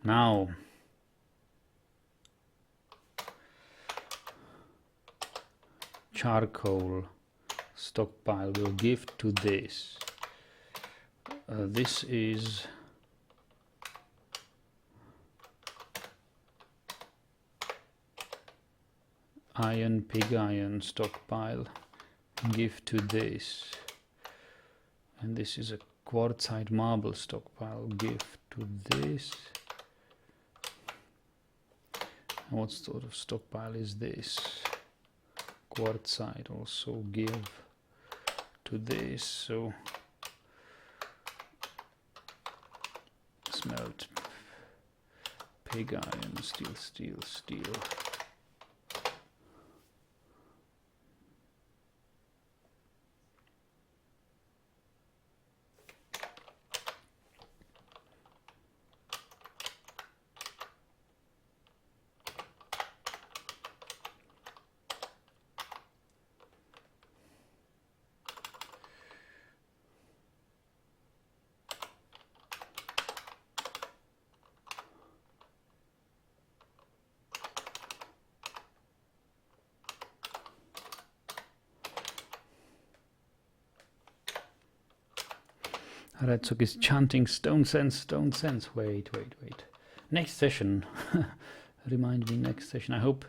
Now, charcoal stockpile will give to this. This is pig iron stockpile, give to this. And this is a quartzite marble stockpile, give to this. And what sort of stockpile is this? Quartzite, also give to this. So smelt Pig iron, steel, steel, steel. Redzog is chanting stone sense, stone sense. Wait. Next session. Remind me next session. I hope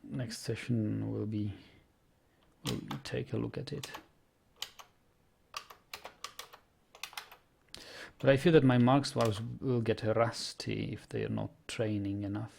next session will be we'll take a look at it. But I feel that my mark dwarves will get rusty if they are not training enough.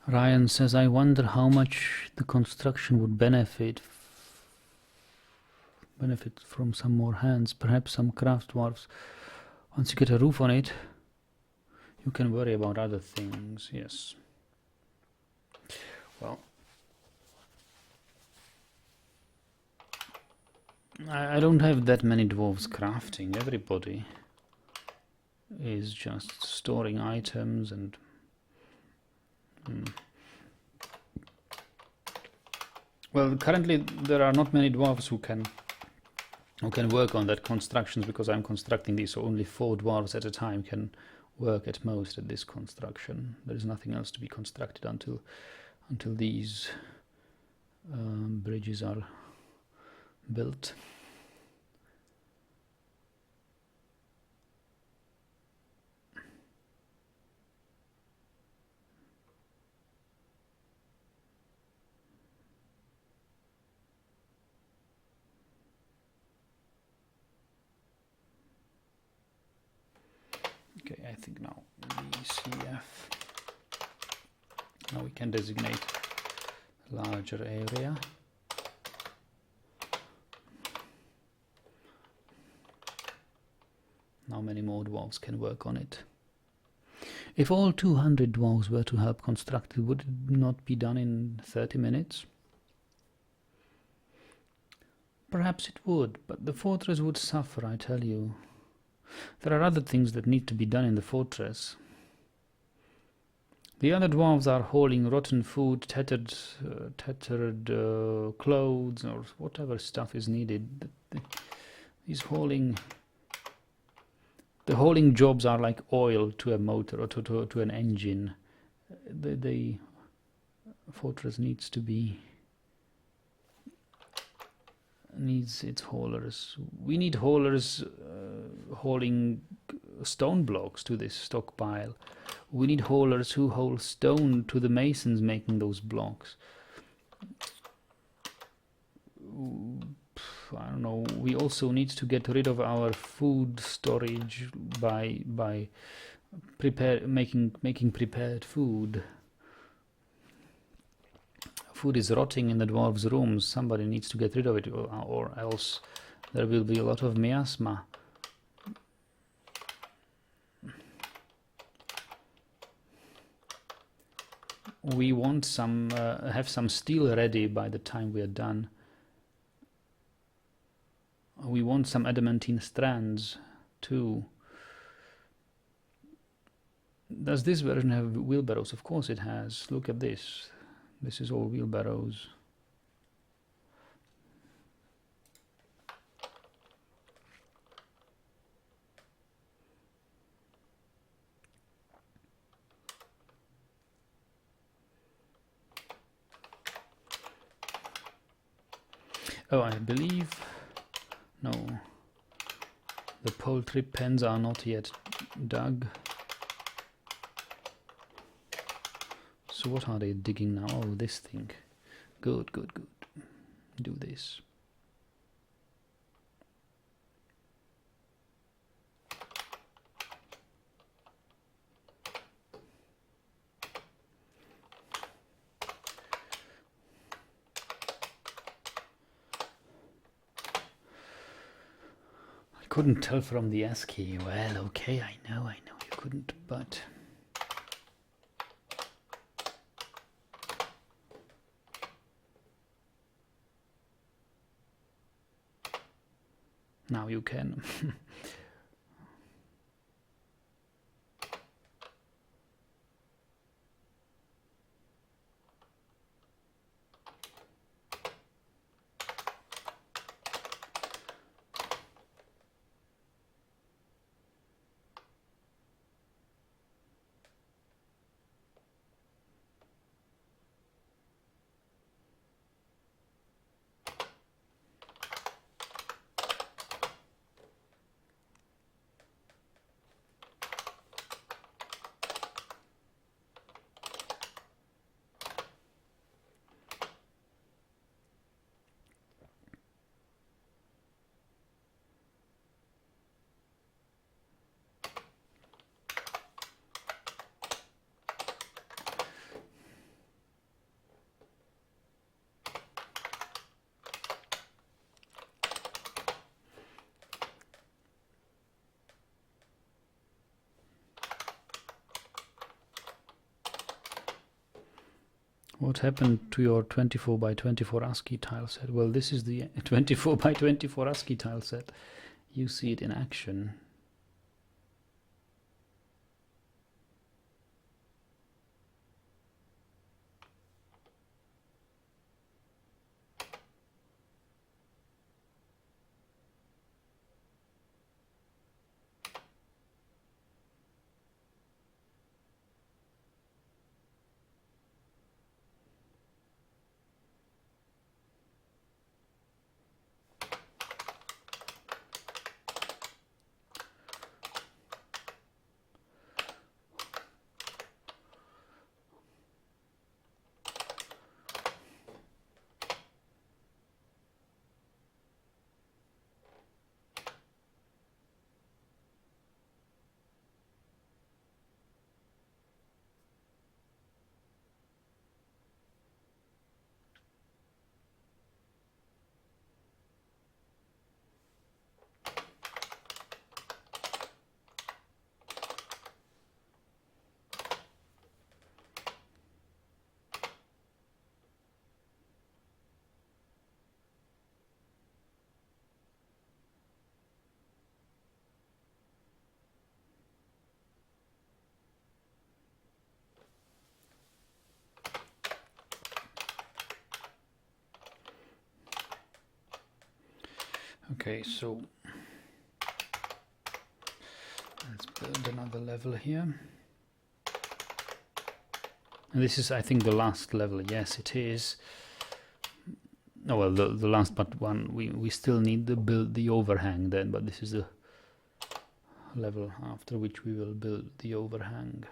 Ryan says, I wonder how much the construction would benefit from some more hands, perhaps some craft dwarves. Once you get a roof on it, you can worry about other things. Yes. Well, I don't have that many dwarves crafting. Everybody is just storing items and well, currently there are not many dwarves who can work on that constructions, because I'm constructing these, so only 4 dwarves at a time can work at most at this construction. There is nothing else to be constructed until these bridges are built. Okay, I think now BCF. Now we can designate a larger area. Now many more dwarves can work on it. If all 200 dwarves were to help construct it, would it not be done in 30 minutes? Perhaps it would, but the fortress would suffer, I tell you. There are other things that need to be done in the fortress. The other dwarves are hauling rotten food, tattered clothes, or whatever stuff is needed. The hauling jobs are like oil to a motor or to an engine. The fortress needs its haulers. We need haulers hauling stone blocks to this stockpile. We need haulers who haul stone to the masons making those blocks. I don't know. We also need to get rid of our food storage by making prepared food. Food is rotting in the dwarves' rooms. Somebody needs to get rid of it, or else there will be a lot of miasma. We want have some steel ready by the time we are done. We want some adamantine strands too. Does this version have wheelbarrows? Of course it has. Look at this. This is all wheelbarrows. Oh, I believe... No. The poultry pens are not yet dug. So what are they digging now? Oh, this thing. Good, good, good. Do this. Couldn't tell from the ASCII. Well, okay, I know you couldn't, but... Now you can. What happened to your 24 by 24 ASCII tile set? Well, this is the 24 by 24 ASCII tile set. You see it in action. Okay, so let's build another level here. And this is, I think, the last level. Yes, it is. Oh well, the last but one. We still need to build the overhang then, but this is the level after which we will build the overhang.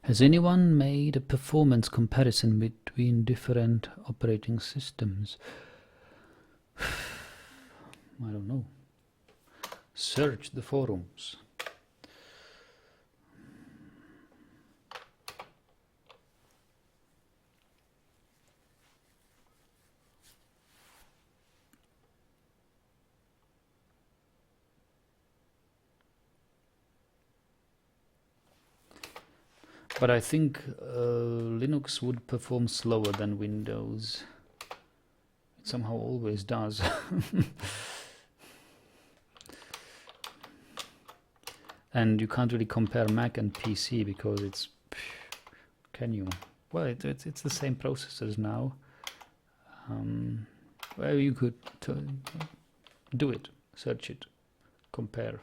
Has anyone made a performance comparison between different operating systems? I don't know. Search the forums. But I think Linux would perform slower than Windows. It somehow always does. And you can't really compare Mac and PC because it's... Can you? Well, it's the same processors now. Well, you could do it, search it, compare.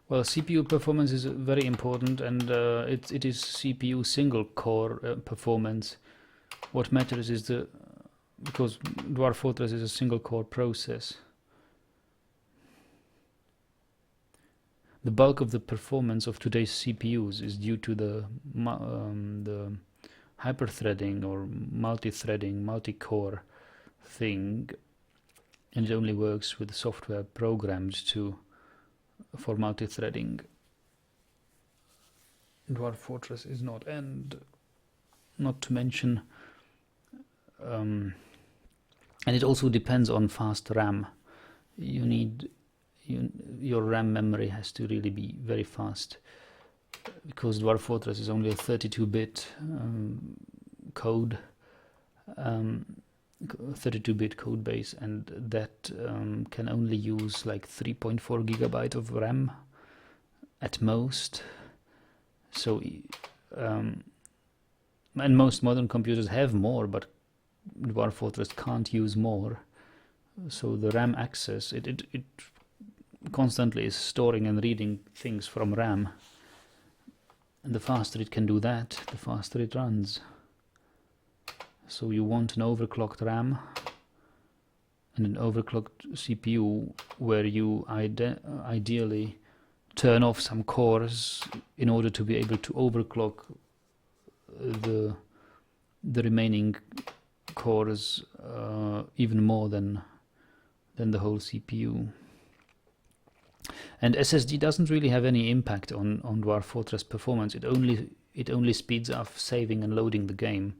Well, CPU performance is very important, and it is CPU single core performance. What matters is because Dwarf Fortress is a single core process. The bulk of the performance of today's CPUs is due to the hyper-threading or multi-threading, multi-core thing, and it only works with software programmed for multi-threading. Dwarf Fortress is not, and not to mention, and it also depends on fast RAM. Your RAM memory has to really be very fast, because Dwarf Fortress is only a 32-bit code, 32-bit code base, and that can only use like 3.4 gigabyte of RAM at most. So and most modern computers have more, but Dwarf Fortress can't use more. So the RAM access, it constantly is storing and reading things from RAM, and the faster it can do that, the faster it runs. So you want an overclocked RAM and an overclocked CPU where you ideally turn off some cores in order to be able to overclock the remaining cores even more than the whole CPU. And SSD doesn't really have any impact on Dwarf Fortress performance. It only speeds up saving and loading the game.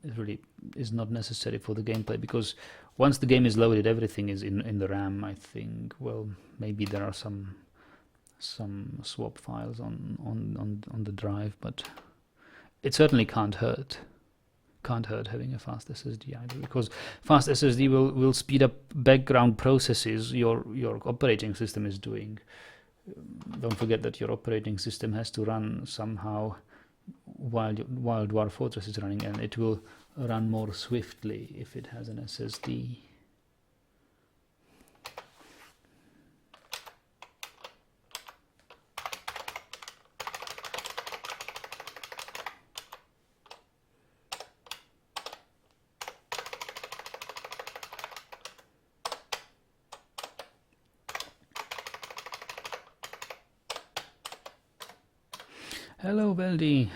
It really is not necessary for the gameplay, because once the game is loaded, everything is in the RAM, I think. Well, maybe there are some swap files on the drive, but it certainly can't hurt. Can't hurt having a fast SSD either, because fast SSD will speed up background processes your operating system is doing. Don't forget that your operating system has to run somehow while Dwarf Fortress is running, and it will run more swiftly if it has an SSD. Hello, Veldy.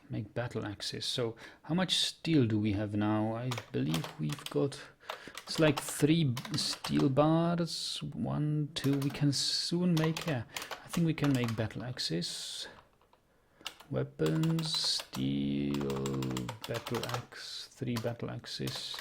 Make battle axes. So how much steel do we have now? I believe we've got, it's like 3 steel bars. 1, 2. We can soon make, yeah, I think we can make battle axes. Weapons, steel, battle axe, 3 battle axes.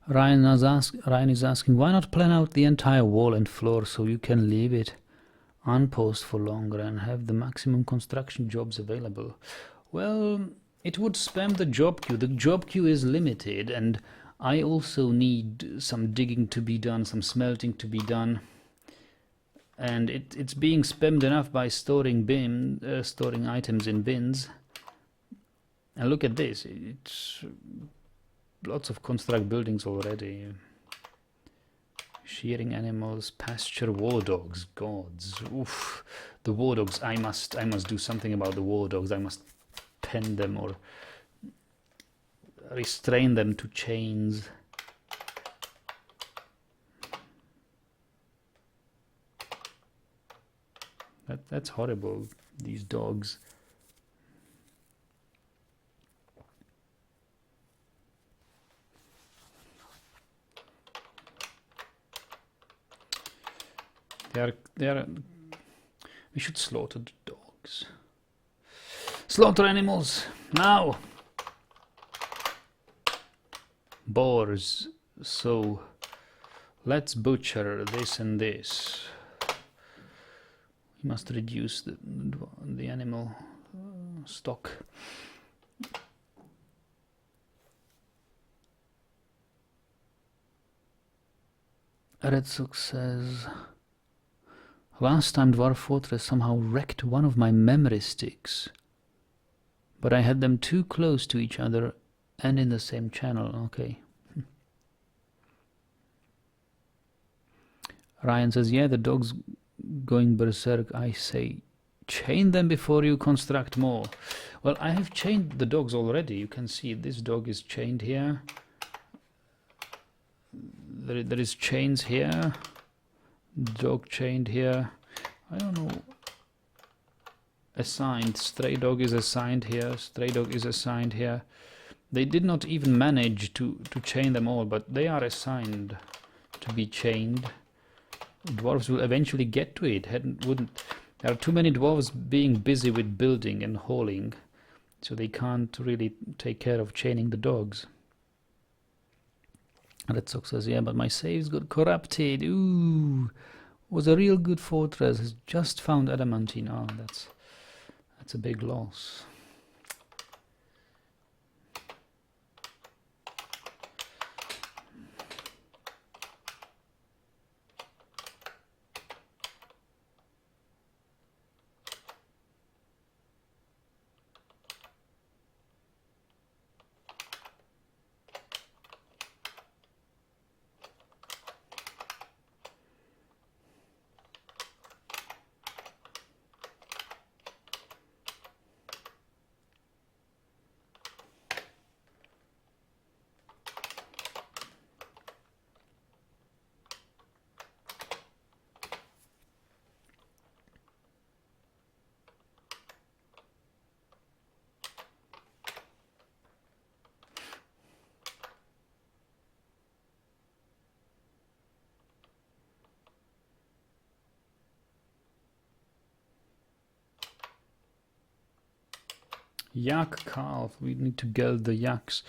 Ryan is asking, why not plan out the entire wall and floor so you can leave it unposed for longer and have the maximum construction jobs available? Well, it would spam the job queue. The job queue is limited, and I also need some digging to be done, some smelting to be done. And it's being spammed enough by storing items in bins. And look at this, it's lots of construct buildings already. Shearing animals, pasture, war dogs, gods. Oof. The war dogs, I must do something about the war dogs. I must pen them or restrain them to chains. That's horrible, these dogs. They are. We should slaughter the dogs. Slaughter animals now. Boars. So let's butcher this and this. We must reduce the animal stock. Red Sox says, last time Dwarf Fortress somehow wrecked one of my memory sticks, but I had them too close to each other and in the same channel. Okay. Ryan says, yeah, the dog's going berserk. I say, chain them before you construct more. Well, I have chained the dogs already. You can see this dog is chained here. There is chains here. Dog chained here. I don't know. Assigned. Stray dog is assigned here. Stray dog is assigned here. They did not even manage to chain them all, but they are assigned to be chained. Dwarves will eventually get to it. There are too many dwarves being busy with building and hauling, so they can't really take care of chaining the dogs. Red Sox says, yeah, but my saves got corrupted. Ooh, was a real good fortress. Has just found adamantine. Oh, that's a big loss. Yak calf. We need to geld the yaks.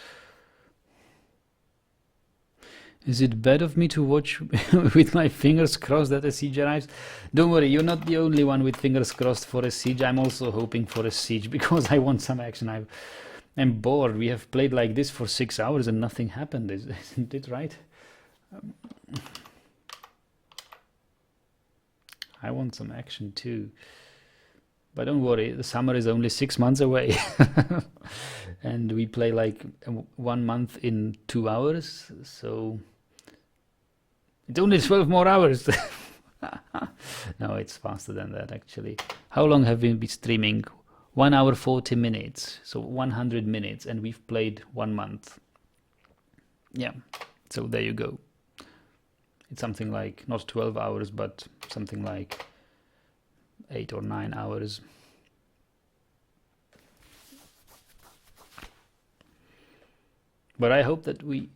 Is it bad of me to watch with my fingers crossed that a siege arrives? Don't worry, you're not the only one with fingers crossed for a siege. I'm also hoping for a siege because I want some action. I'm bored. We have played like this for 6 hours and nothing happened, isn't it right? I want some action too. But don't worry, the summer is only 6 months away. And we play like 1 month in 2 hours, so it's only 12 more hours. No, it's faster than that actually. How long have we been streaming? 1 hour 40 minutes, so 100 minutes, and we've played 1 month. Yeah, so there you go. It's something like not 12 hours, but something like 8 or 9 hours. But I hope that we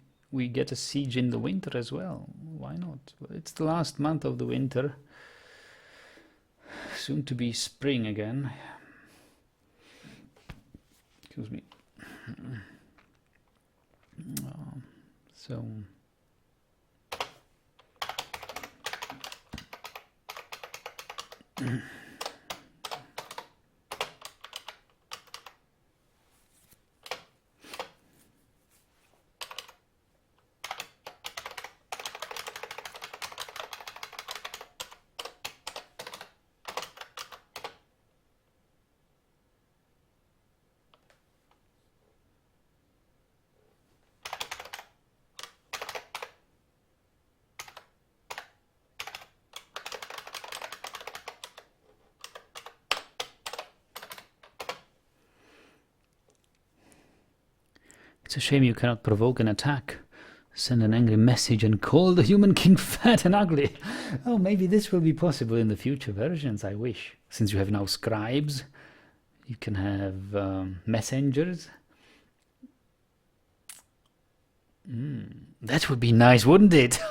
get a siege in the winter as well. Why not? It's the last month of the winter. Soon to be spring again. Excuse me. So it's a shame you cannot provoke an attack. Send an angry message and call the human king fat and ugly. Oh, maybe this will be possible in the future versions, I wish. Since you have now scribes, you can have messengers. That would be nice, wouldn't it?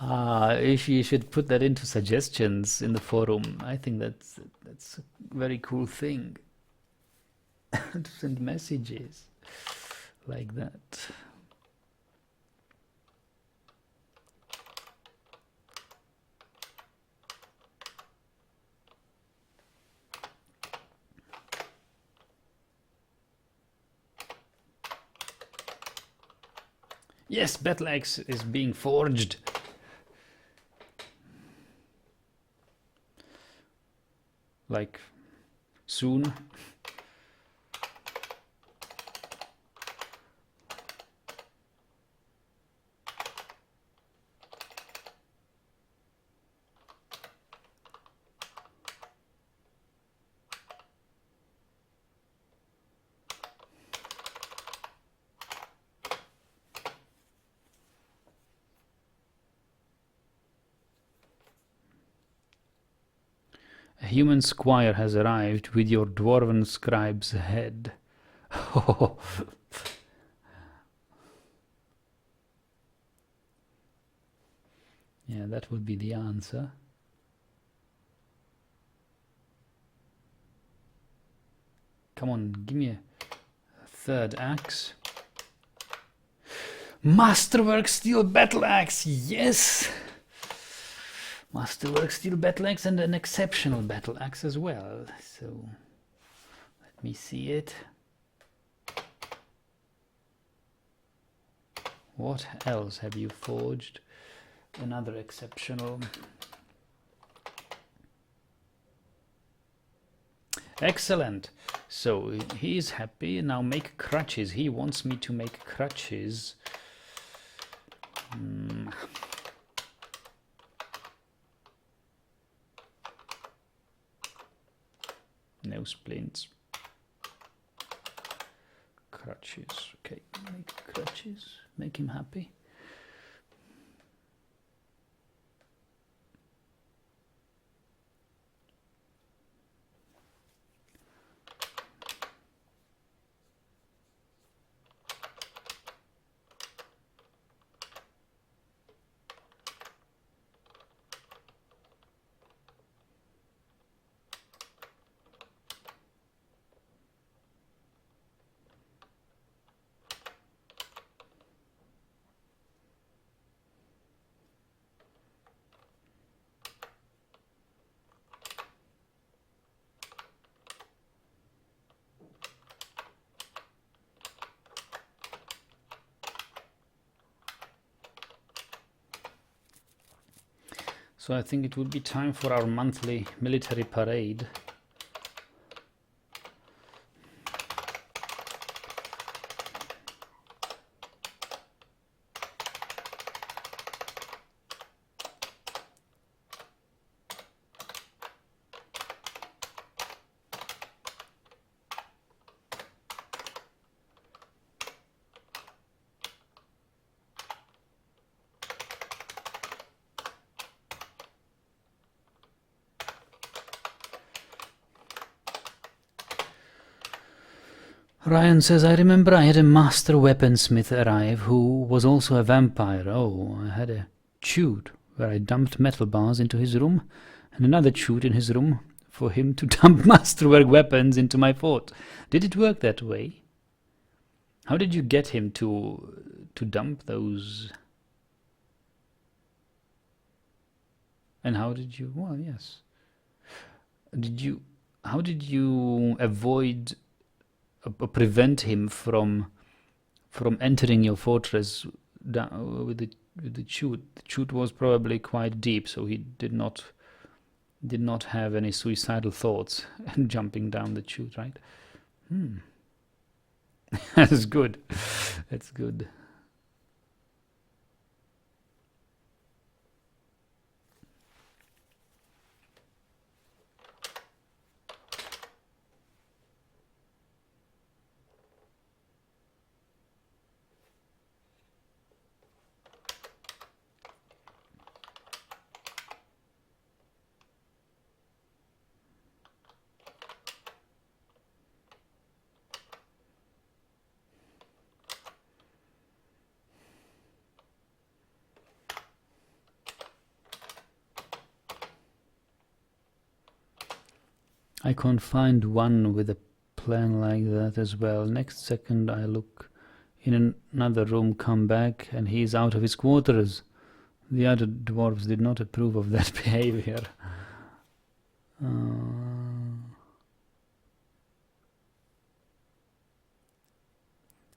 If you should put that into suggestions in the forum, I think that's a very cool thing. To send messages like that. Yes, battle axe is being forged. Like soon. A human squire has arrived with your dwarven scribe's head. Oh. Yeah, that would be the answer. Come on, give me a third axe. Masterwork steel battle axe, yes! Masterwork steel battle axe and an exceptional battle axe as well. So let me see it. What else have you forged? Another exceptional. Excellent. So he is happy. Now make crutches. He wants me to make crutches. No splints. Crutches. Okay, make crutches. Make him happy. So I think it would be time for our monthly military parade. Ryan says, I remember I had a master weaponsmith arrive who was also a vampire. Oh, I had a chute where I dumped metal bars into his room and another chute in his room for him to dump masterwork weapons into my fort. Did it work that way? How did you get him to dump those? And how did you, well, yes. How did you avoid prevent him from entering your fortress with the chute? The chute was probably quite deep, so he did not have any suicidal thoughts and jumping down the chute, right? That's good. That's good. I can't find one with a plan like that as well. Next second I look in another room, come back, and he's out of his quarters. The other dwarves did not approve of that behavior.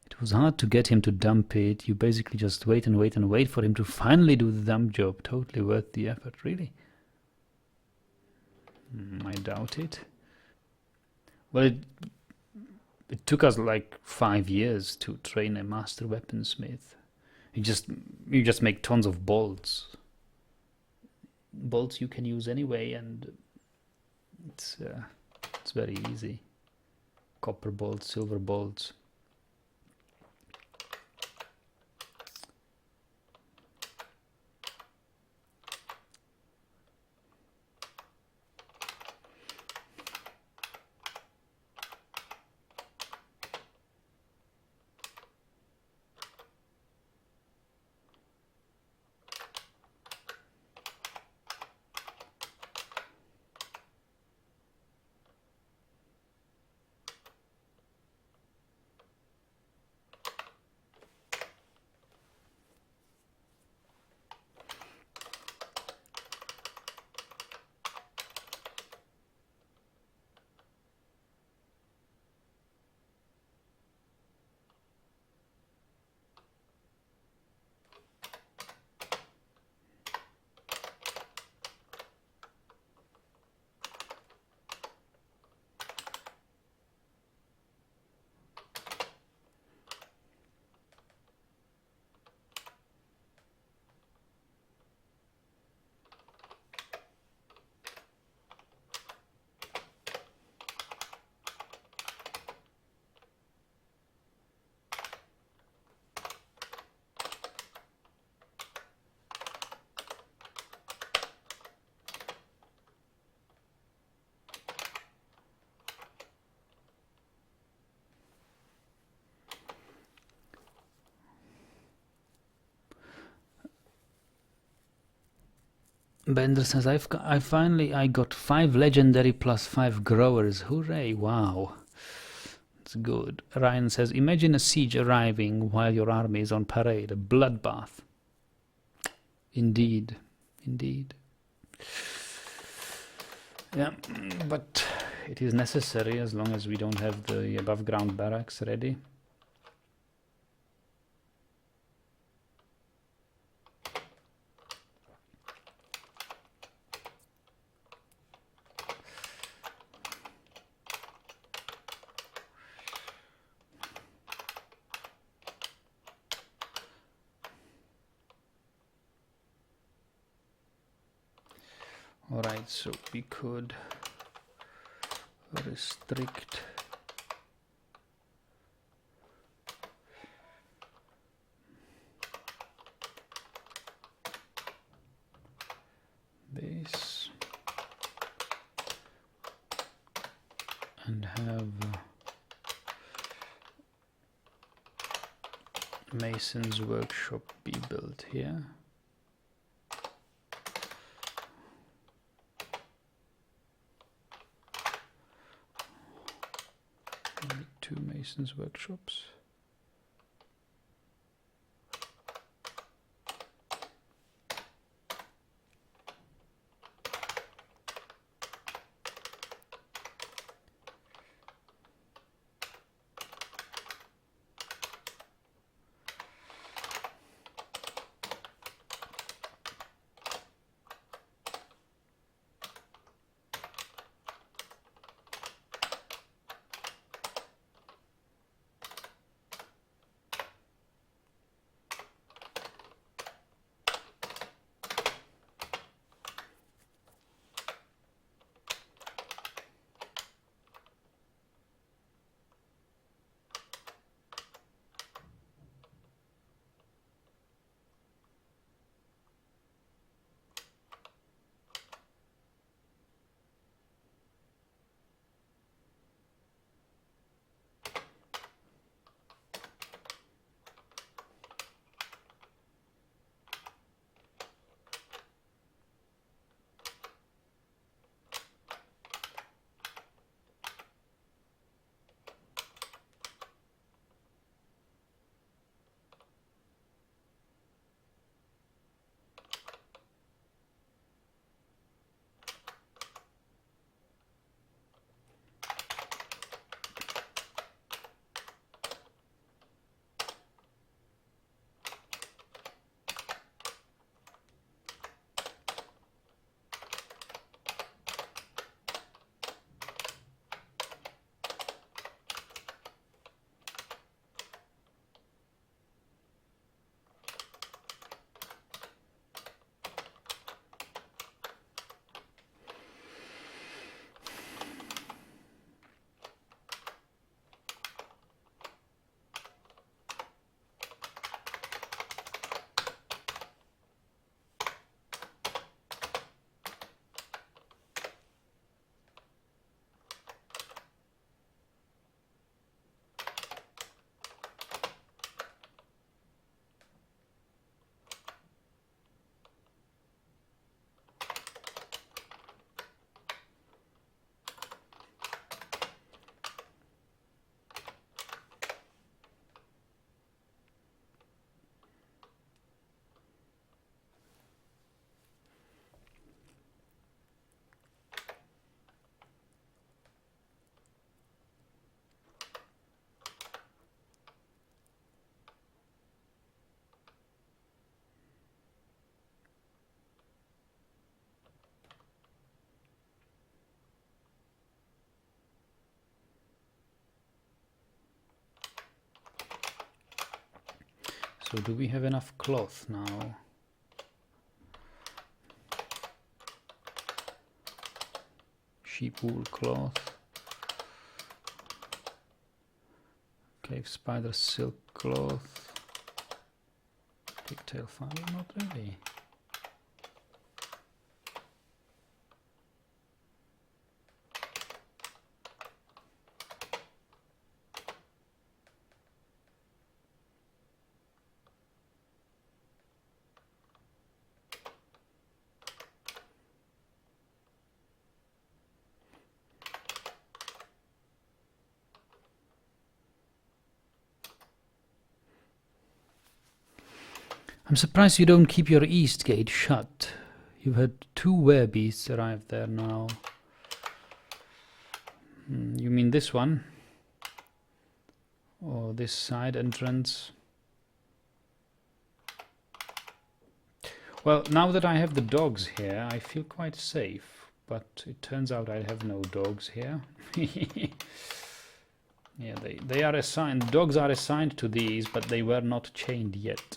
It was hard to get him to dump it. You basically just wait and wait and wait for him to finally do the dump job. Totally worth the effort, really. I doubt it. Well, it took us like 5 years to train a master weaponsmith. You just make tons of bolts. Bolts you can use anyway, and it's very easy. Copper bolts, silver bolts. Bender says, I got 5 legendary plus 5 growers. Hooray, wow. It's good. Ryan says, imagine a siege arriving while your army is on parade. A bloodbath. Indeed. Indeed. Yeah, but it is necessary as long as we don't have the above ground barracks ready. Alright, so we could restrict this and have mason's workshop be built here. Maybe 2 mason's workshops. So do we have enough cloth now? Sheep wool cloth. Cave spider silk cloth. Pigtail fiber, not really. I'm surprised you don't keep your east gate shut. You've had 2 werebeasts arrive there now. You mean this one? Or this side entrance? Well, now that I have the dogs here, I feel quite safe. But it turns out I have no dogs here. Yeah, they are assigned. Dogs are assigned to these, but they were not chained yet.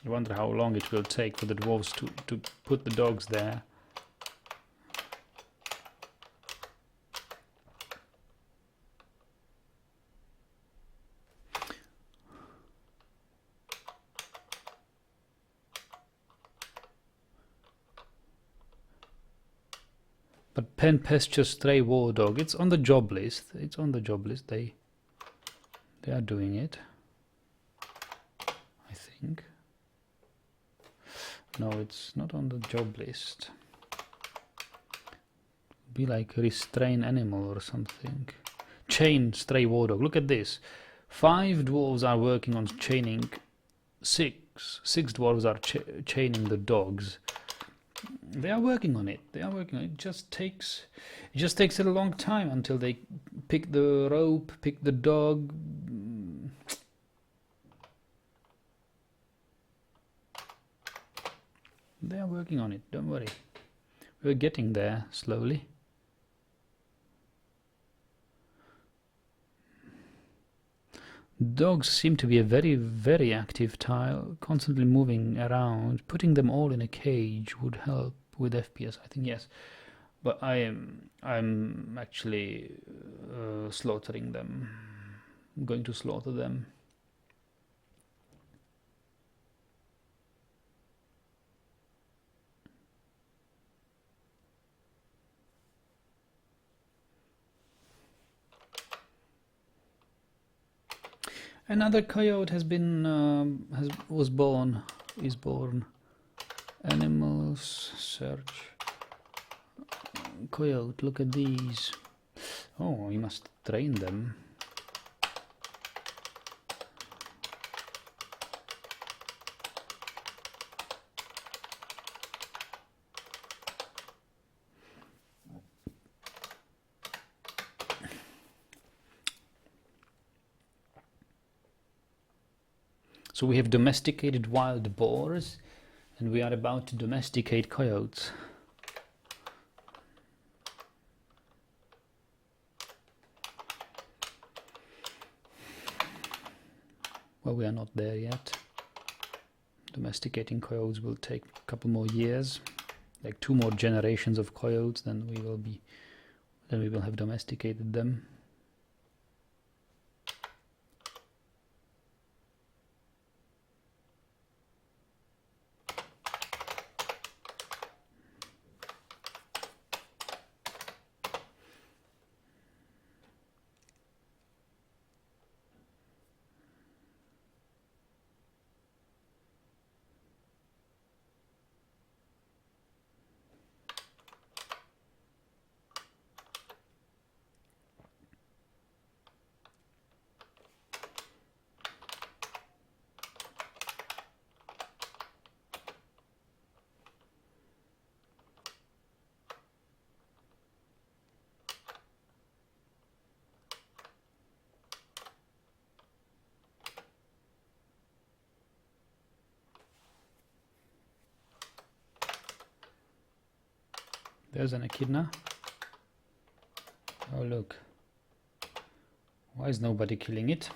I wonder how long it will take for the dwarves to put the dogs there. But pen pasture stray war dog, it's on the job list. It's on the job list. They are doing it, I think. No, it's not on the job list. Be like restrain animal or something. Chain stray war dog. Look at this. 5 dwarves are working on chaining 6. 6 dwarves are chaining the dogs. They are working on it. They are working on it. It just takes a long time until they pick the rope, pick the dog. They are working on it. Don't worry. We're getting there slowly. Dogs seem to be a very, very active tile, constantly moving around. Putting them all in a cage would help with FPS, I think, yes. But I'm actually slaughtering them. I'm going to slaughter them. Another coyote has been is born. Animals search. Coyote, look at these. Oh, you must train them. So we have domesticated wild boars, and we are about to domesticate coyotes. Well, we are not there yet. Domesticating coyotes will take a couple more years, like 2 more generations of coyotes, then we will have domesticated them. There's an echidna. Oh look. Why is nobody killing it?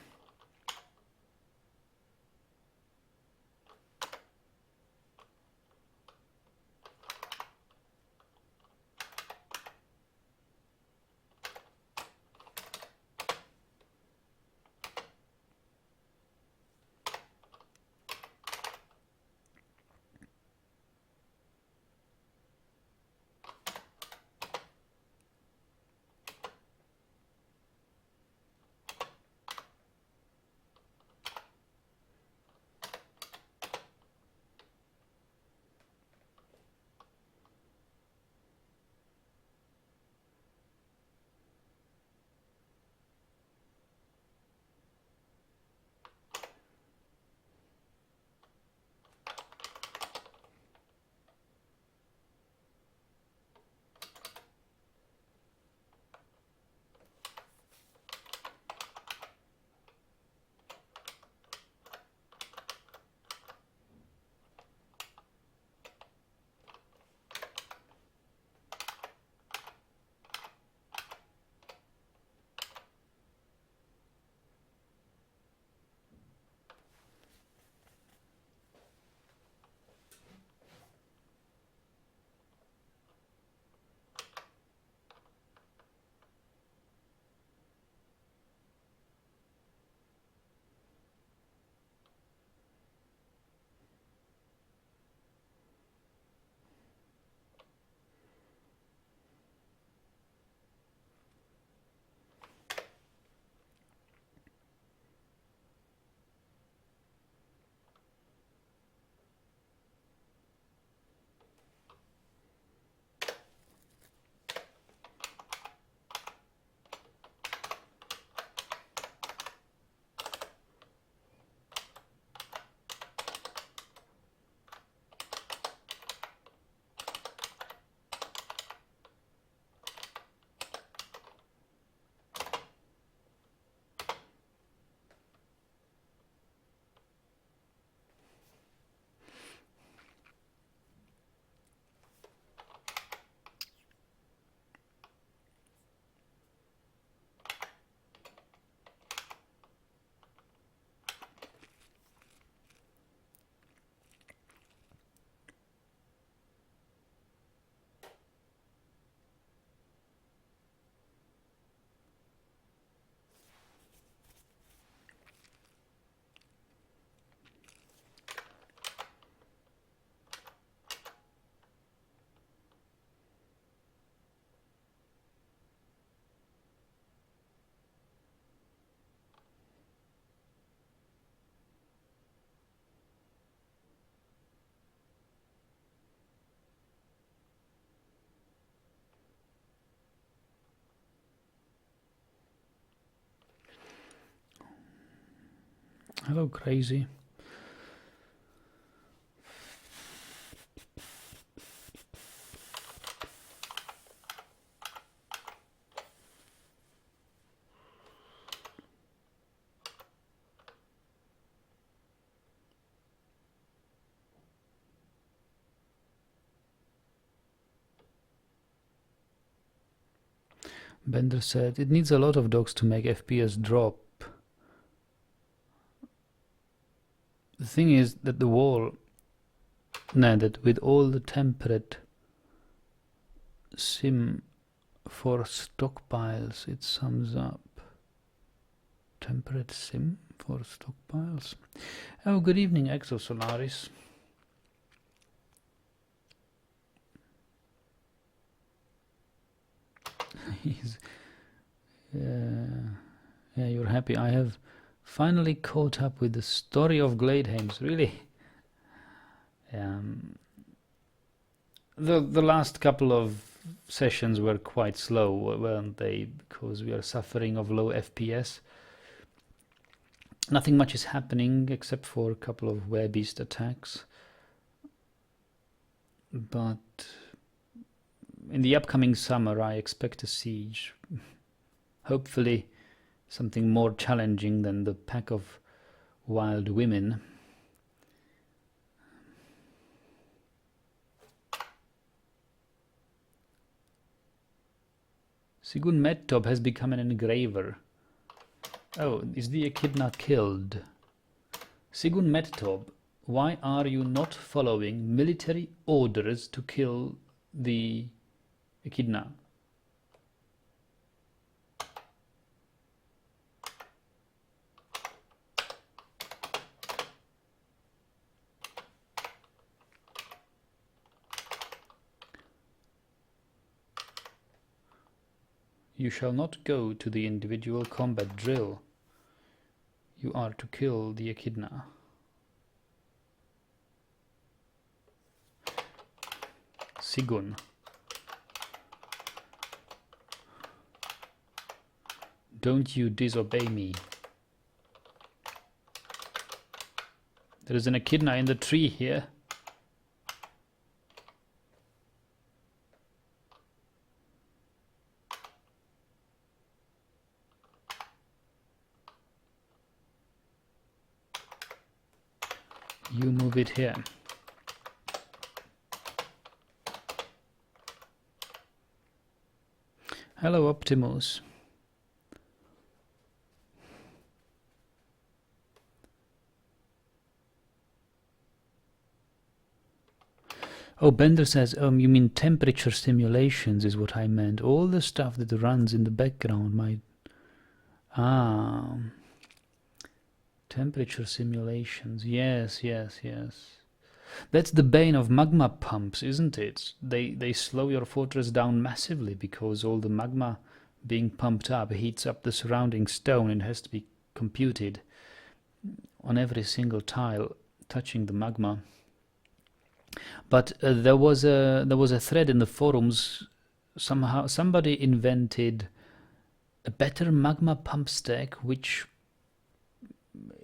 Hello, crazy. Bender said, it needs a lot of dogs to make FPS drop. The thing is that the wall, that with all the temperate sim for stockpiles, it sums up. Temperate sim for stockpiles. Oh, good evening, Exosolaris. He's, yeah, you're happy. I have finally caught up with the story of Gladehames. Really, the last couple of sessions were quite slow, weren't they? Because we are suffering of low FPS. Nothing much is happening except for a couple of werebeast attacks. But in the upcoming summer, I expect a siege. Hopefully, something more challenging than the pack of wild women. Sigun Medtob has become an engraver. Oh, is the echidna killed? Sigun Medtob, why are you not following military orders to kill the echidna? You shall not go to the individual combat drill. You are to kill the echidna. Sigun. Don't you disobey me. There is an echidna in the tree here. You move it here. Hello, Optimus. Oh, Bender says, you mean temperature simulations is what I meant. All the stuff that runs in the background might... Ah... Temperature simulations. Yes, yes, yes. That's the bane of magma pumps, isn't it? They slow your fortress down massively because all the magma being pumped up heats up the surrounding stone and has to be computed on every single tile touching the magma. But there was a thread in the forums. Somehow somebody invented a better magma pump stack which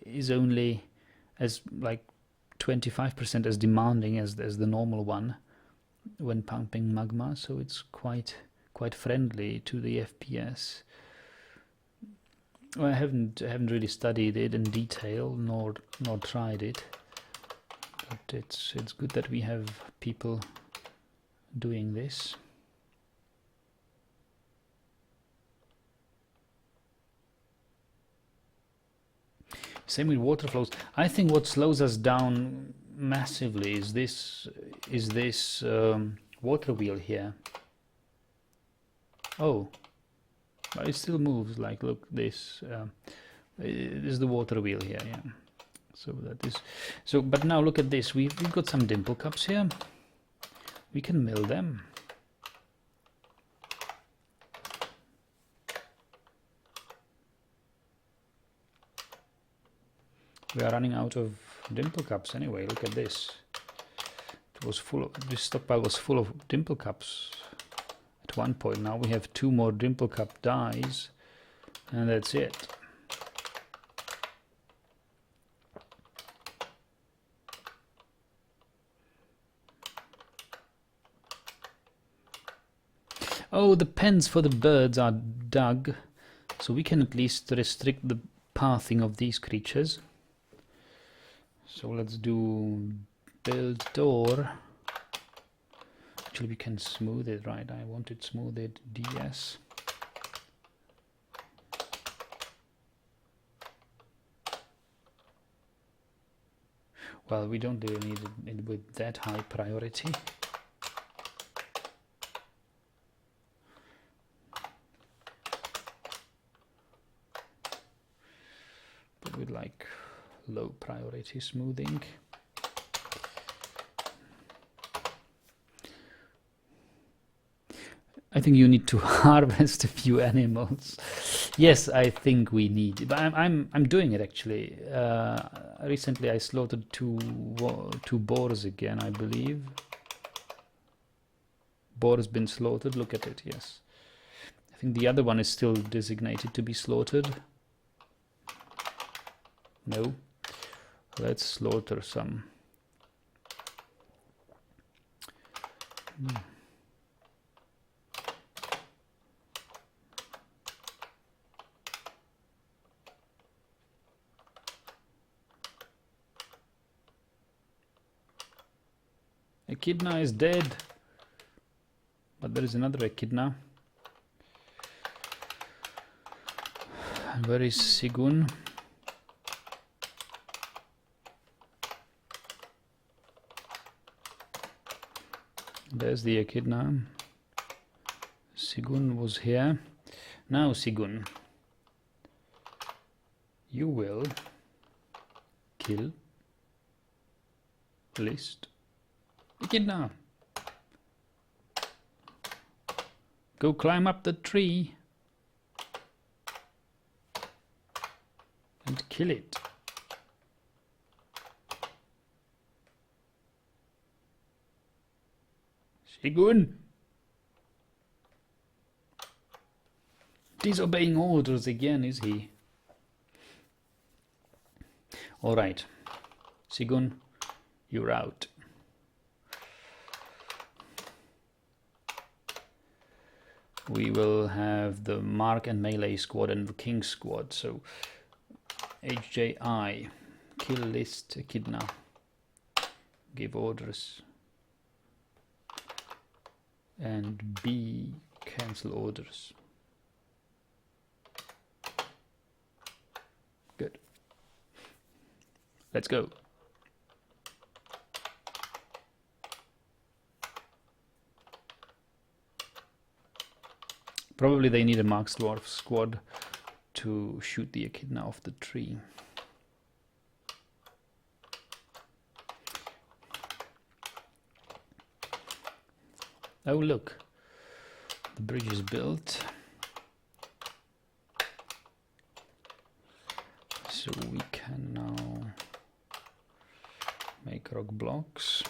is only as like 25% as demanding as the normal one when pumping magma, so it's quite friendly to the FPS. Well, I haven't really studied it in detail nor tried it, but it's good that we have people doing this. Same with water flows. I think what slows us down massively is this water wheel here. Oh, but it still moves. Like, look, this is the water wheel here. Yeah. So that is so. But now look at this. We've got some dimple cups here. We can mill them. We are running out of dimple cups anyway. Look at this. It was full of, this stockpile was full of dimple cups at one point. Now we have 2 more dimple cup dies, and that's it. Oh, the pens for the birds are dug, so we can at least restrict the pathing of these creatures. So let's do build door. Actually, we can smooth it, right? I want it smoothed, DS. Well, we don't really need it with that high priority. But with like low priority smoothing. I think you need to harvest a few animals. Yes, I think we need it. But I'm doing it actually. Recently I slaughtered two boars again, I believe. Boar has been slaughtered. Look at it. Yes, I think the other one is still designated to be slaughtered. No. Let's slaughter some. Echidna is dead, but there is another echidna. Where is Sigun? There's the echidna. Sigun was here. Now Sigun, you will kill list echidna. Go climb up the tree and kill it. Sigun! Disobeying orders again, is he? Alright. Sigun, you're out. We will have the Mark and Melee squad and the King squad. So HJI, kill list echidna. Give orders. And B, cancel orders. Good. Let's go. Probably they need a Mark Dwarf squad to shoot the echidna off the tree. Oh look, the bridge is built. So we can now make rock blocks.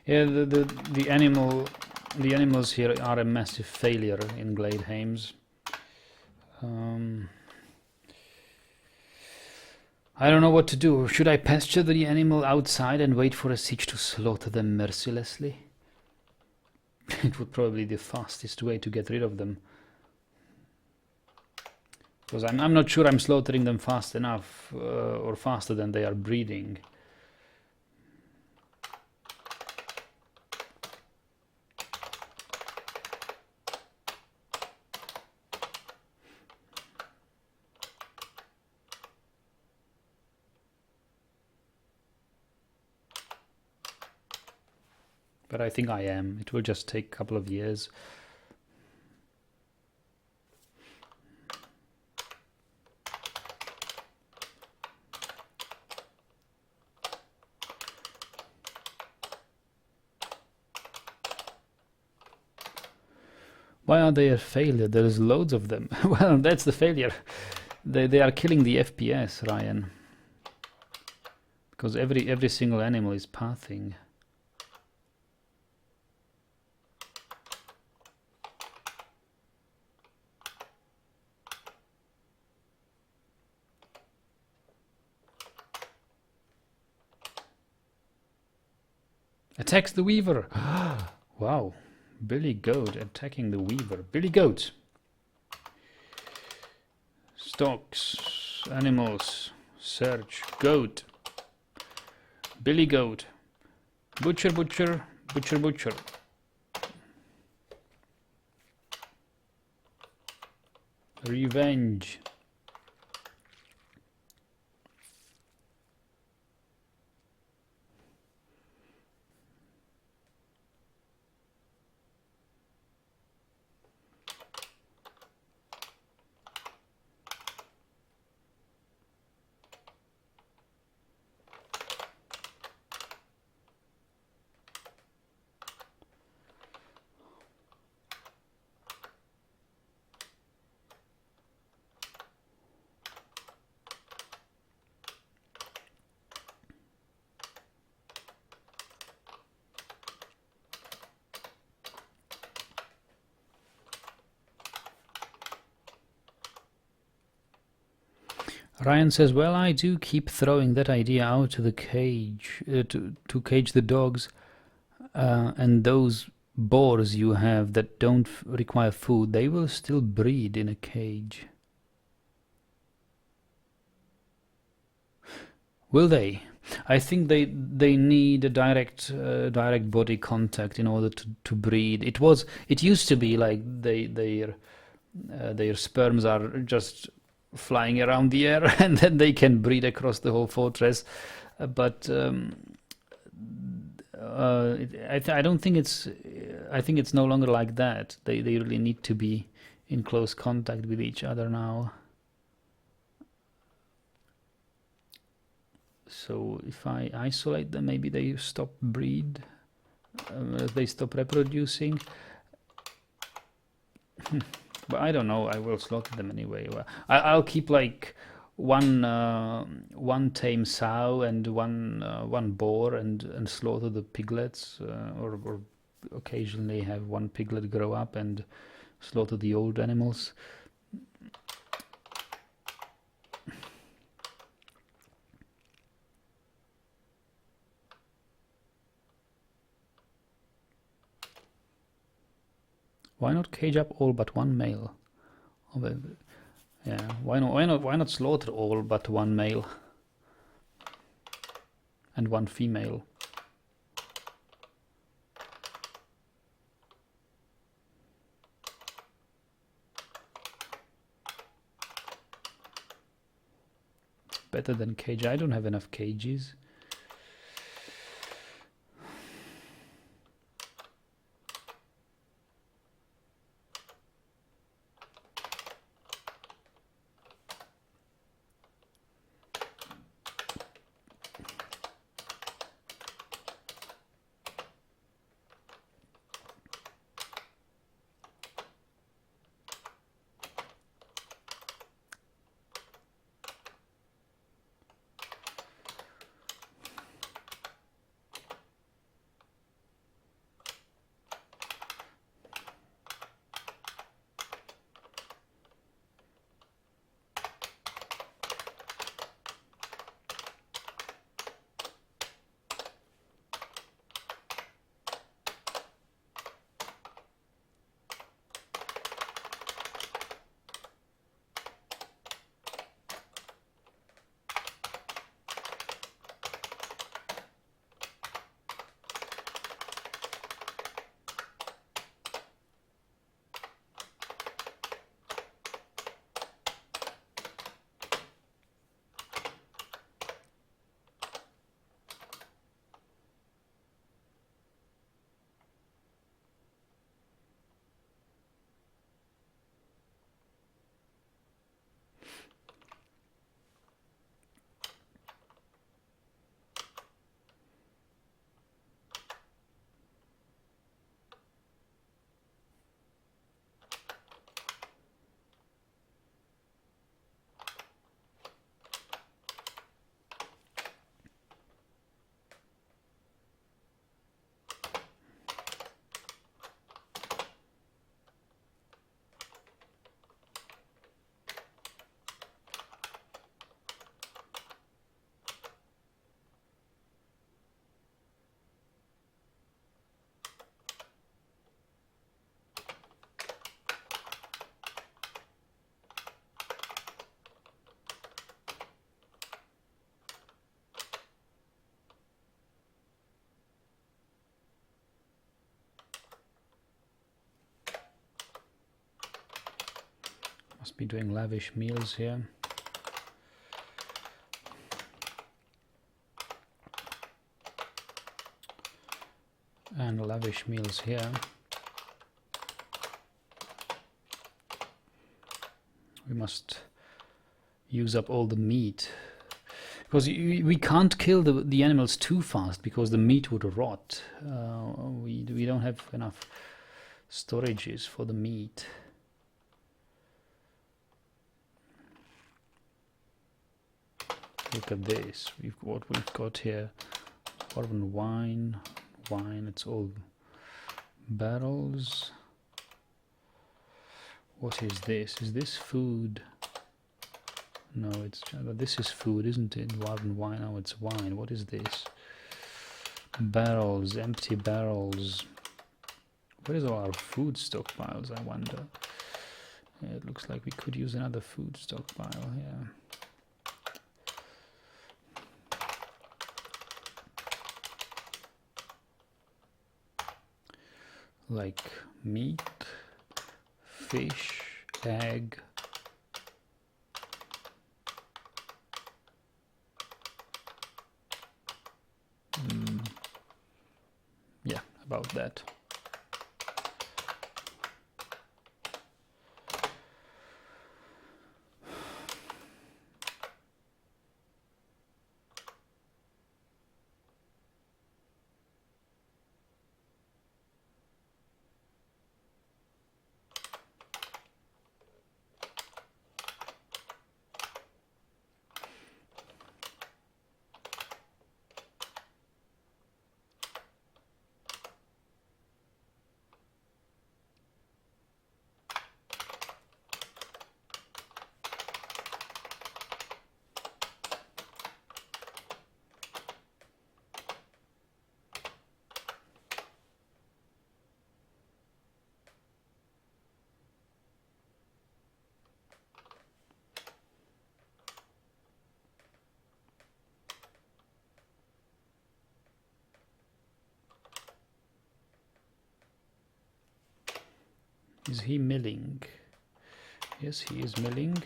Yeah, the animals here are a massive failure in Gladehames. I don't know what to do. Should I pasture the animal outside and wait for a siege to slaughter them mercilessly? It would probably be the fastest way to get rid of them. Because I'm not sure I'm slaughtering them fast enough, or faster than they are breeding. But I think I am. It will just take a couple of years. Why are they a failure? There's loads of them. Well, that's the failure. They are killing the FPS, Ryan. Because every single animal is pathing. Attacks the weaver. Wow. Billy Goat attacking the weaver. Billy Goat. Stocks. Animals. Search. Goat. Billy Goat. Butcher, butcher. Butcher, butcher. Revenge. Ryan says, well, I do keep throwing that idea out to the cage, to cage the dogs, and those boars you have that don't require food, they will still breed in a cage. Will they? I think they need a direct body contact in order to breed. It used to be like their sperms are just flying around the air and then they can breed across the whole fortress, but I don't think it's I think it's no longer like that. They really need to be in close contact with each other now. So if I isolate them, maybe they stop breed, they stop reproducing. But I don't know. I will slaughter them anyway. Well, I'll keep like one tame sow and one boar and slaughter the piglets, or occasionally have one piglet grow up and slaughter the old animals. Why not cage up all but one male? Yeah, why not slaughter all but one male and one female? It's better than cage. I don't have enough cages. Must be doing lavish meals here. And lavish meals here. We must use up all the meat. Because we can't kill the animals too fast because the meat would rot. We don't have enough storages for the meat. Look at this. What we've got here. Bourbon wine. It's all barrels. What is this? Is this food? No, it's this is food, isn't it? Bourbon wine. Oh, it's wine. What is this? Barrels, empty barrels. Where is all our food stockpiles, I wonder? Yeah, it looks like we could use another food stockpile here. Like meat, fish, egg. Yeah, about that. Is he milling? Yes, he is milling.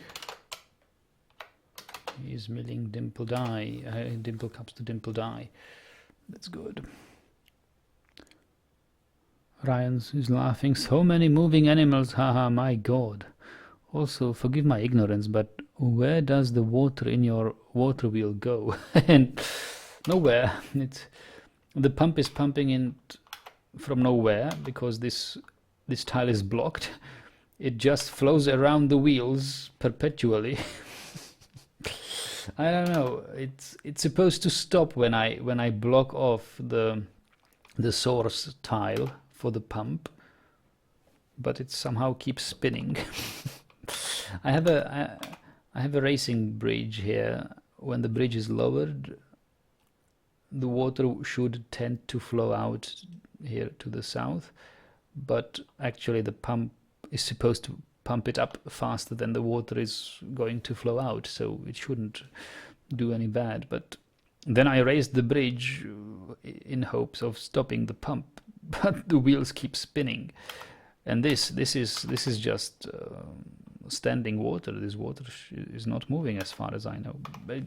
He is milling dimple dye, dimple cups to dimple dye. That's good. Ryan is laughing. So many moving animals, haha, my god. Also, forgive my ignorance, but where does the water in your water wheel go? And nowhere. The pump is pumping in from nowhere because this tile is blocked. It just flows around the wheels perpetually. I don't know. It's supposed to stop when I block off the source tile for the pump, but it somehow keeps spinning. I have a racing bridge here. When the bridge is lowered, the water should tend to flow out here to the south, but actually the pump is supposed to pump it up faster than the water is going to flow out, so it shouldn't do any bad. But then I raised the bridge in hopes of stopping the pump, but the wheels keep spinning, and this is just standing water. This water is not moving as far as I know. But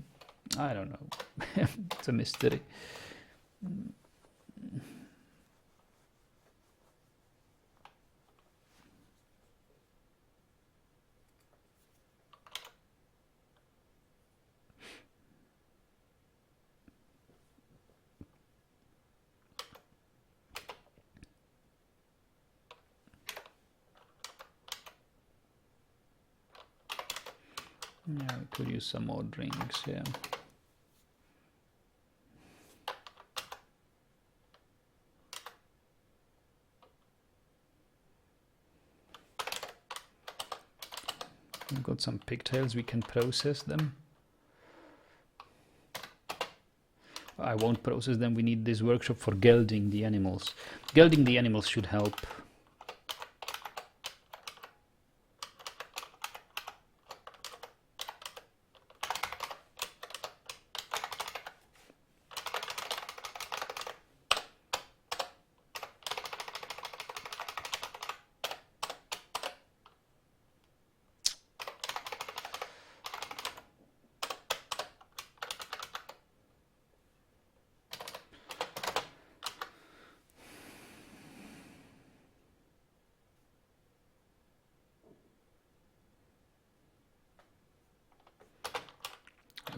I don't know. It's a mystery. Yeah, we could use some more drinks, yeah. We've got some pigtails, we can process them. I won't process them, we need this workshop for gelding the animals. Gelding the animals should help.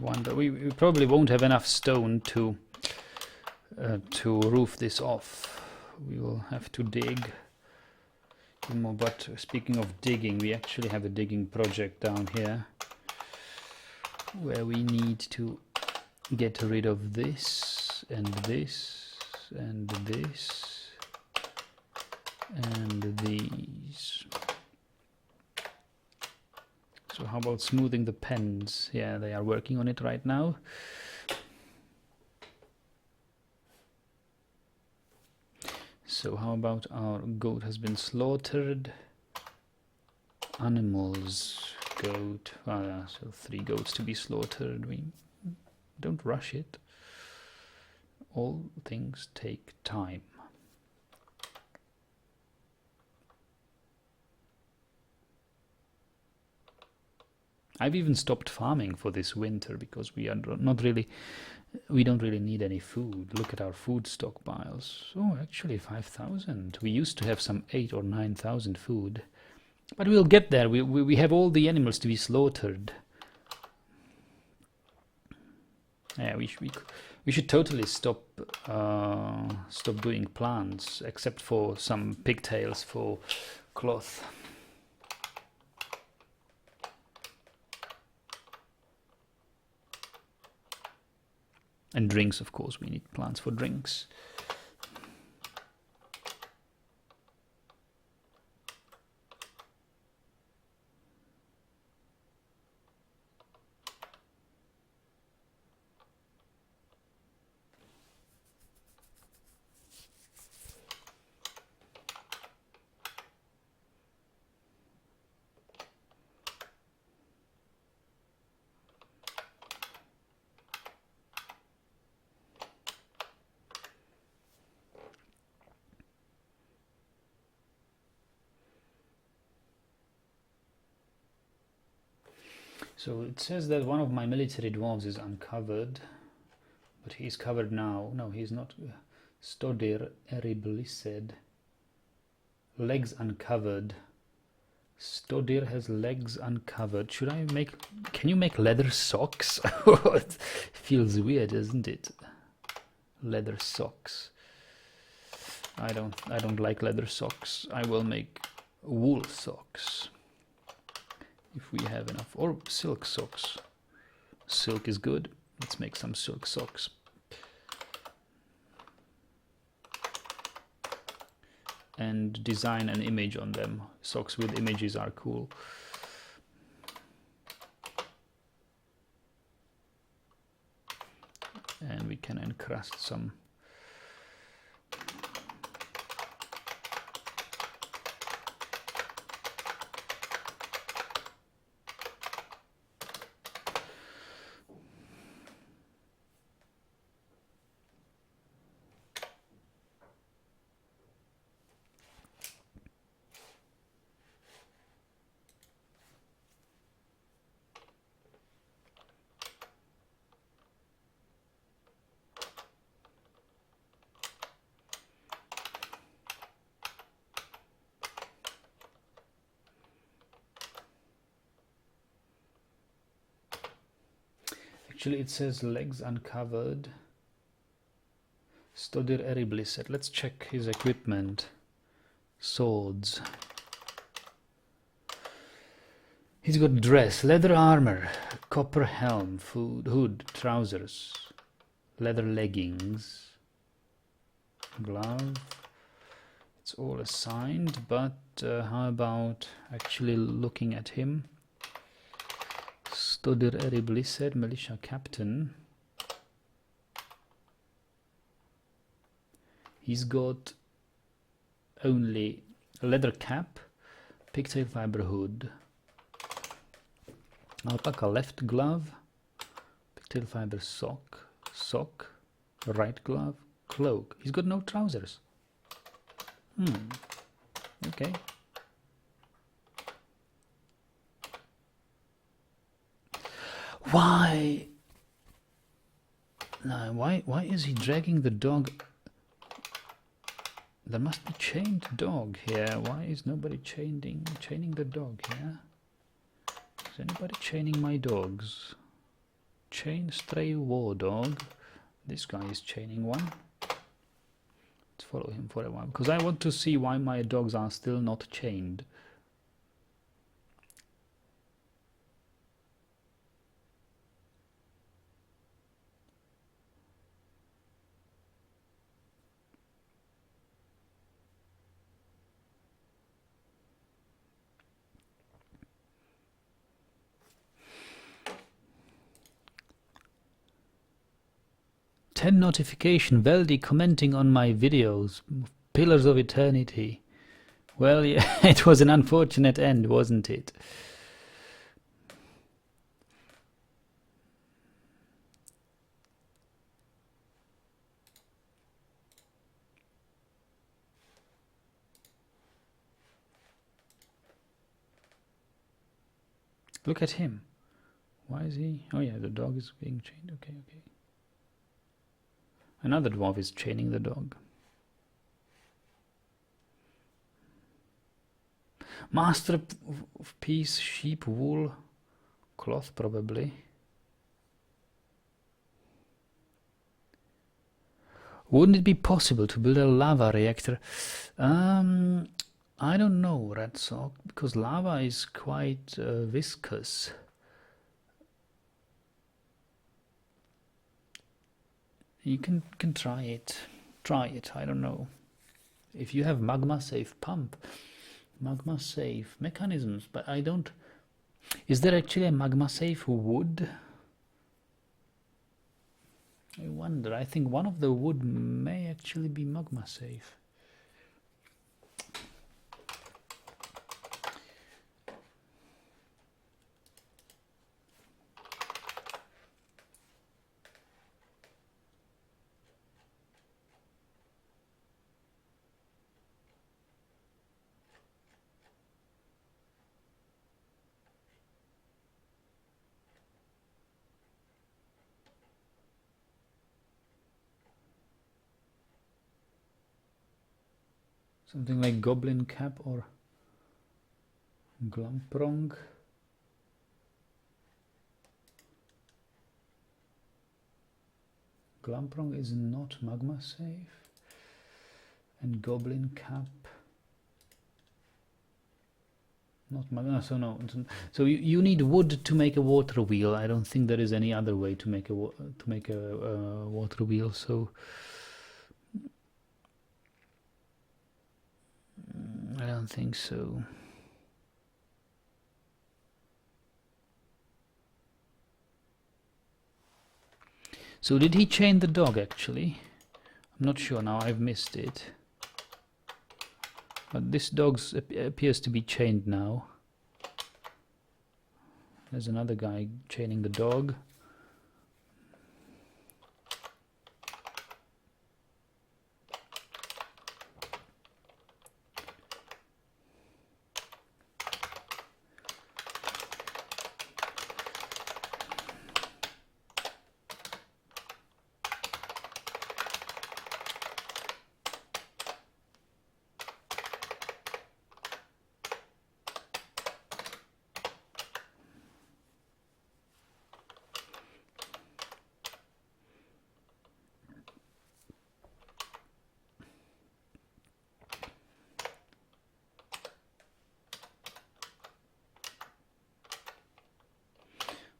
wonder. We probably won't have enough stone to roof this off. We will have to dig more. But speaking of digging, we actually have a digging project down here where we need to get rid of this and this and this and these. So how about smoothing the pens? Yeah, they are working on it right now. So how about our goat has been slaughtered? Animals, goat, so 3 goats to be slaughtered. We don't rush it. All things take time. I've even stopped farming for this winter because we don't really need any food. Look at our food stockpiles. Oh, actually 5,000. We used to have some 8,000 or 9,000 food, but we'll get there. We have all the animals to be slaughtered. Yeah, we should totally stop doing plants, except for some pigtails for cloth. And drinks, of course, we need plants for drinks. So it says that one of my military dwarves is uncovered, but he's covered now. No, he's not. Stodir eriblised. Legs uncovered. Stodir has legs uncovered. Should I make... Can you make leather socks? It feels weird, isn't it? Leather socks. I don't like leather socks. I will make wool socks. If we have enough, or silk socks. Silk is good. Let's make some silk socks. And design an image on them. Socks with images are cool. And we can encrust some. Actually, it says legs uncovered. Stodir eriblised. Let's check his equipment. Swords. He's got dress, leather armor, copper helm, hood, trousers, leather leggings, glove. It's all assigned, but how about actually looking at him? Stodir eriblised, militia captain. He's got only a leather cap, pigtail fiber hood, alpaca left glove, pigtail fiber sock, right glove, cloak. He's got no trousers. Okay. Why? No, why is he dragging the dog? There must be chained dog here. Why is nobody chaining the dog here? Is anybody chaining my dogs? chain stray war dog. This guy is chaining one. Let's follow him for a while, because I want to see why my dogs are still not chained. Notification, Veldy commenting on my videos, Pillars of Eternity. Well, yeah, it was an unfortunate end, wasn't it? Look at him. Why is he? Oh yeah, the dog is being chained. Okay, okay. Another dwarf is chaining the dog. Master of Peace, sheep, wool, cloth probably. Wouldn't it be possible to build a lava reactor? I don't know, Red Sock, because lava is quite viscous. You can try it. Try it, I don't know. If you have magma safe pump, magma safe mechanisms, but I don't... Is there actually a magma safe wood? I wonder. I think one of the wood may actually be magma safe. Something like goblin cap or glamprong. Glamprong is not magma safe. And goblin cap. Not magma, so no. So you need wood to make a water wheel. I don't think there is any other way to make a water wheel. So I don't think so. So did he chain the dog actually? I'm not sure now, I've missed it. But this dog appears to be chained now. There's another guy chaining the dog.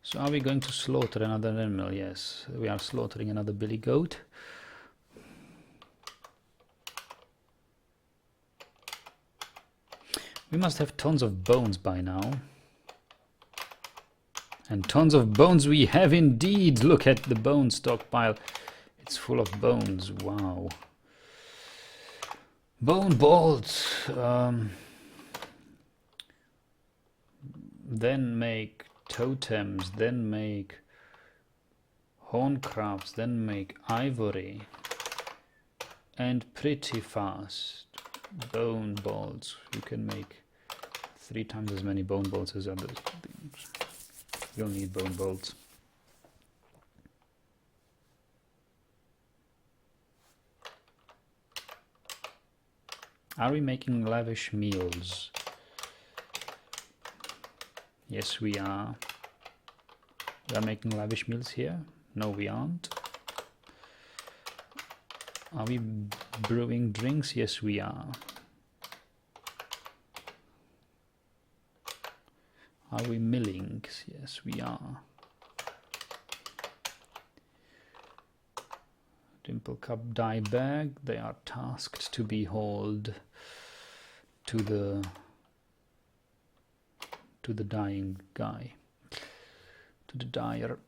So are we going to slaughter another animal? Yes, we are slaughtering another billy goat. We must have tons of bones by now. And tons of bones we have indeed. Look at the bone stockpile. It's full of bones. Wow. Bone bolts. Then make totems, then make horn crafts, then make ivory, and pretty fast bone bolts. You can make 3 times as many bone bolts as others. You'll need bone bolts. Are we making lavish meals? Yes, we are. We are making lavish meals here. No, we aren't. Are we brewing drinks? Yes, we are. Are we milling? Yes, we are. Dimple cup dye bag. They are tasked to be hauled to the dyeing guy, to the dyer.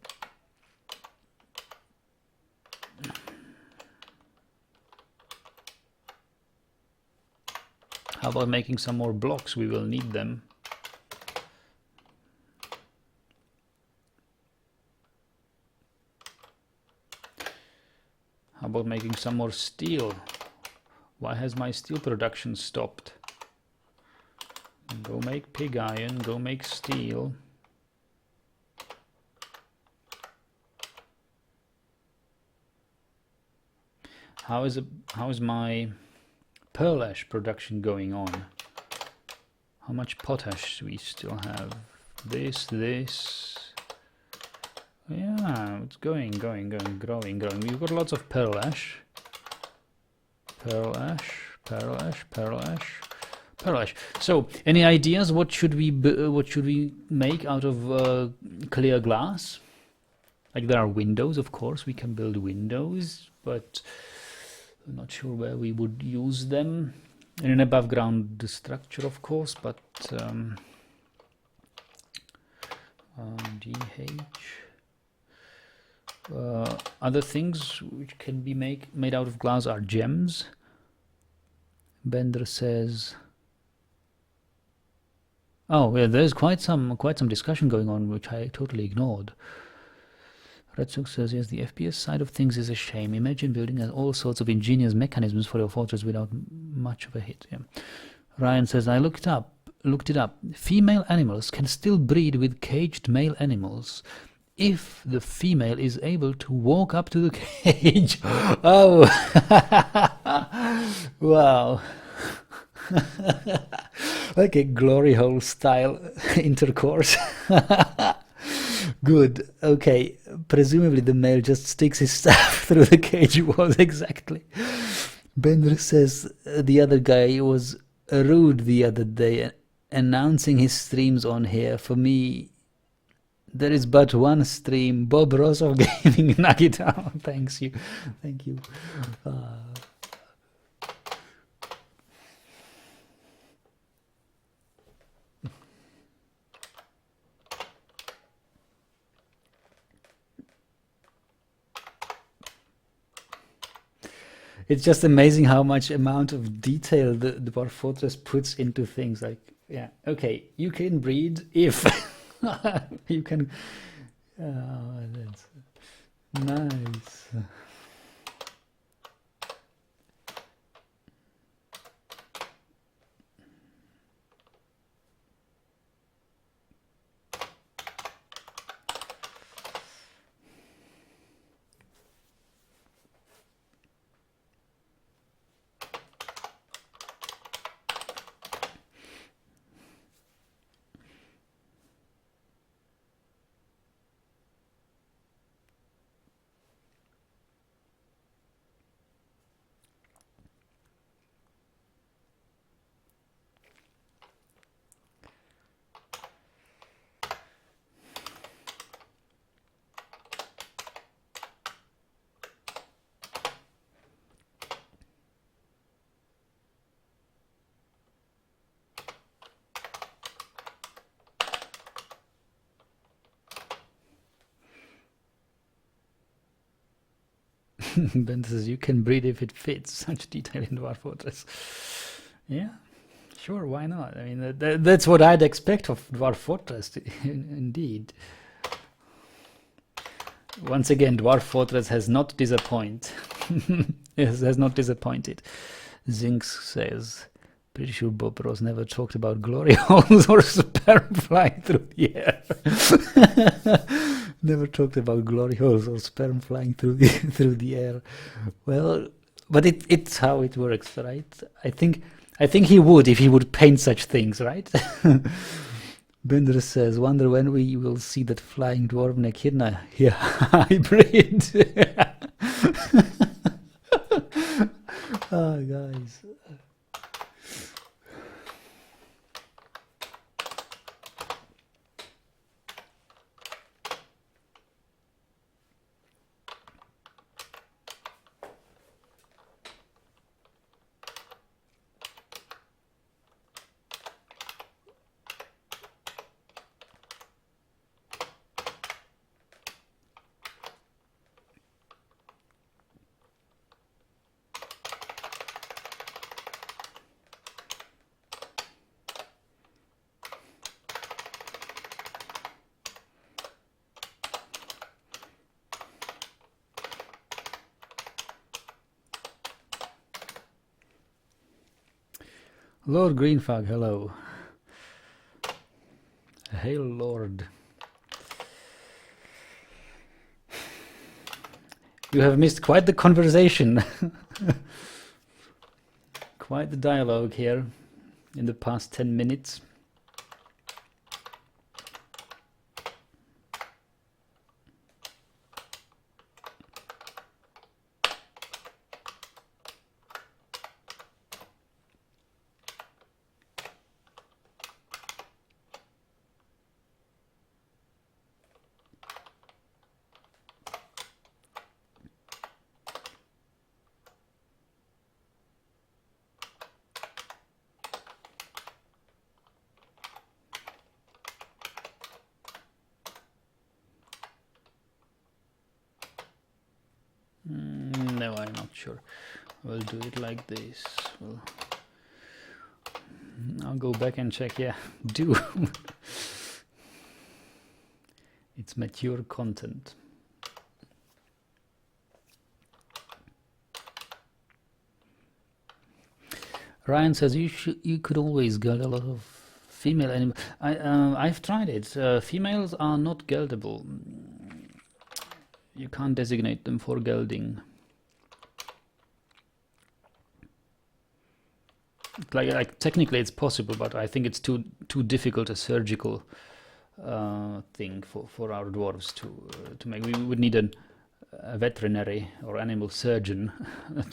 How about making some more blocks? We will need them. How about making some more steel? Why has my steel production stopped? Go make pig iron, go make steel. How is my pearl ash production going on? How much potash do we still have? This. Yeah, it's growing. We've got lots of pearl ash. Pearl ash. So, any ideas? What should we make out of clear glass? Like, there are windows, of course. We can build windows, but I'm not sure where we would use them. In an above ground structure, of course, but DH. Other things which can be made out of glass are gems. Bender says, oh yeah, there's quite some discussion going on which I totally ignored. Red Sox says, yes, the FPS side of things is a shame. Imagine building all sorts of ingenious mechanisms for your fortress without much of a hit. Yeah. Ryan says, I looked it up. Female animals can still breed with caged male animals if the female is able to walk up to the cage. Oh, wow. Like a glory hole style intercourse. Good. Okay. Presumably the male just sticks his staff through the cage walls. Exactly. Bender says the other guy was rude the other day announcing his streams on here. For me, there is but one stream. Bob Ross of Gaming Nugget. Oh, thank you. It's just amazing how much amount of detail the Dwarf Fortress puts into things. Like, yeah, okay, you can breed if you can. Oh, that's nice. Ben says you can breed if it fits. Such detail in Dwarf Fortress. Yeah, sure, why not? I mean, that's what I'd expect of Dwarf Fortress, indeed. Once again, Dwarf Fortress has not disappointed. has not disappointed. Zinx says, pretty sure Bob Ross never talked about glory holes or sperm flying through the air. Never talked about glory holes or sperm flying through the air. Well, but it's how it works, right? I think he would if he would paint such things, right? Bender says, wonder when we will see that flying dwarf in echidna here hybrid. Oh, guys. Lord Greenfog, hello. Hail, Lord. You have missed quite the conversation. Quite the dialogue here in the past 10 minutes. No, I'm not sure. We'll do it like this. I'll go back and check. Yeah, do. It's mature content. Ryan says you could always geld a lot of female animals. I've tried it. Females are not geldable. You can't designate them for gelding. Like technically it's possible, but I think it's too difficult a surgical thing for our dwarves to make. We would need a veterinary or animal surgeon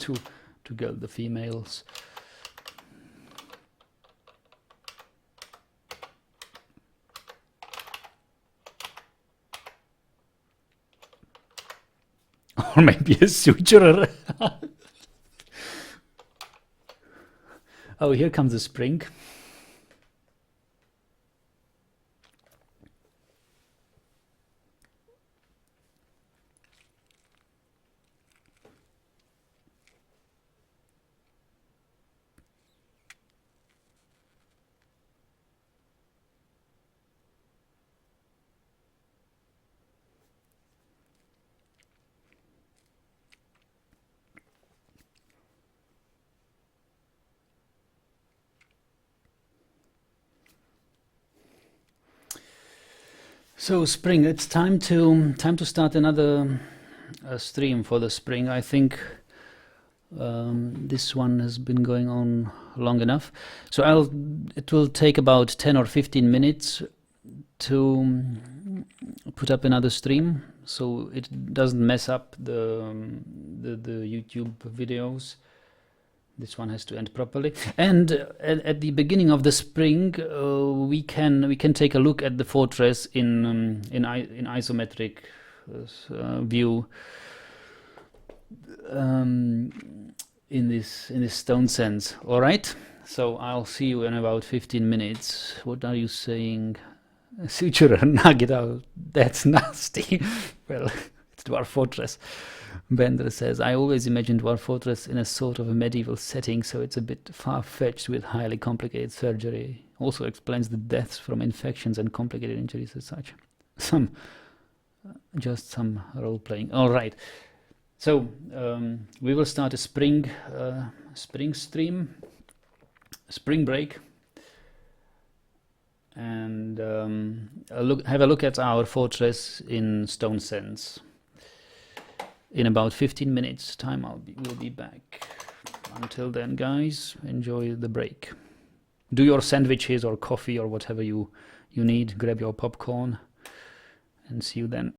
to geld the females. Or maybe a suturer. Oh, here comes the spring. So spring, it's time to start another stream for the spring. I think this one has been going on long enough. So it will take about 10 or 15 minutes to put up another stream, so it doesn't mess up the YouTube videos. This one has to end properly. And at the beginning of the spring, we can take a look at the fortress in isometric view in this stone sense. All right. So I'll see you in about 15 minutes. What are you saying? Suturer nugget out. That's nasty. Well, it's Dwarf Fortress. Bender says, I always imagined Dwarf Fortress in a sort of a medieval setting, so it's a bit far-fetched with highly complicated surgery. Also explains the deaths from infections and complicated injuries as such. Just some role-playing. All right. So we will start a spring stream, spring break, and have a look at our fortress in stone sense. In about 15 minutes time we'll be back. Until then, guys, enjoy the break. do your sandwiches or coffee or whatever you need. Grab your popcorn and see you then.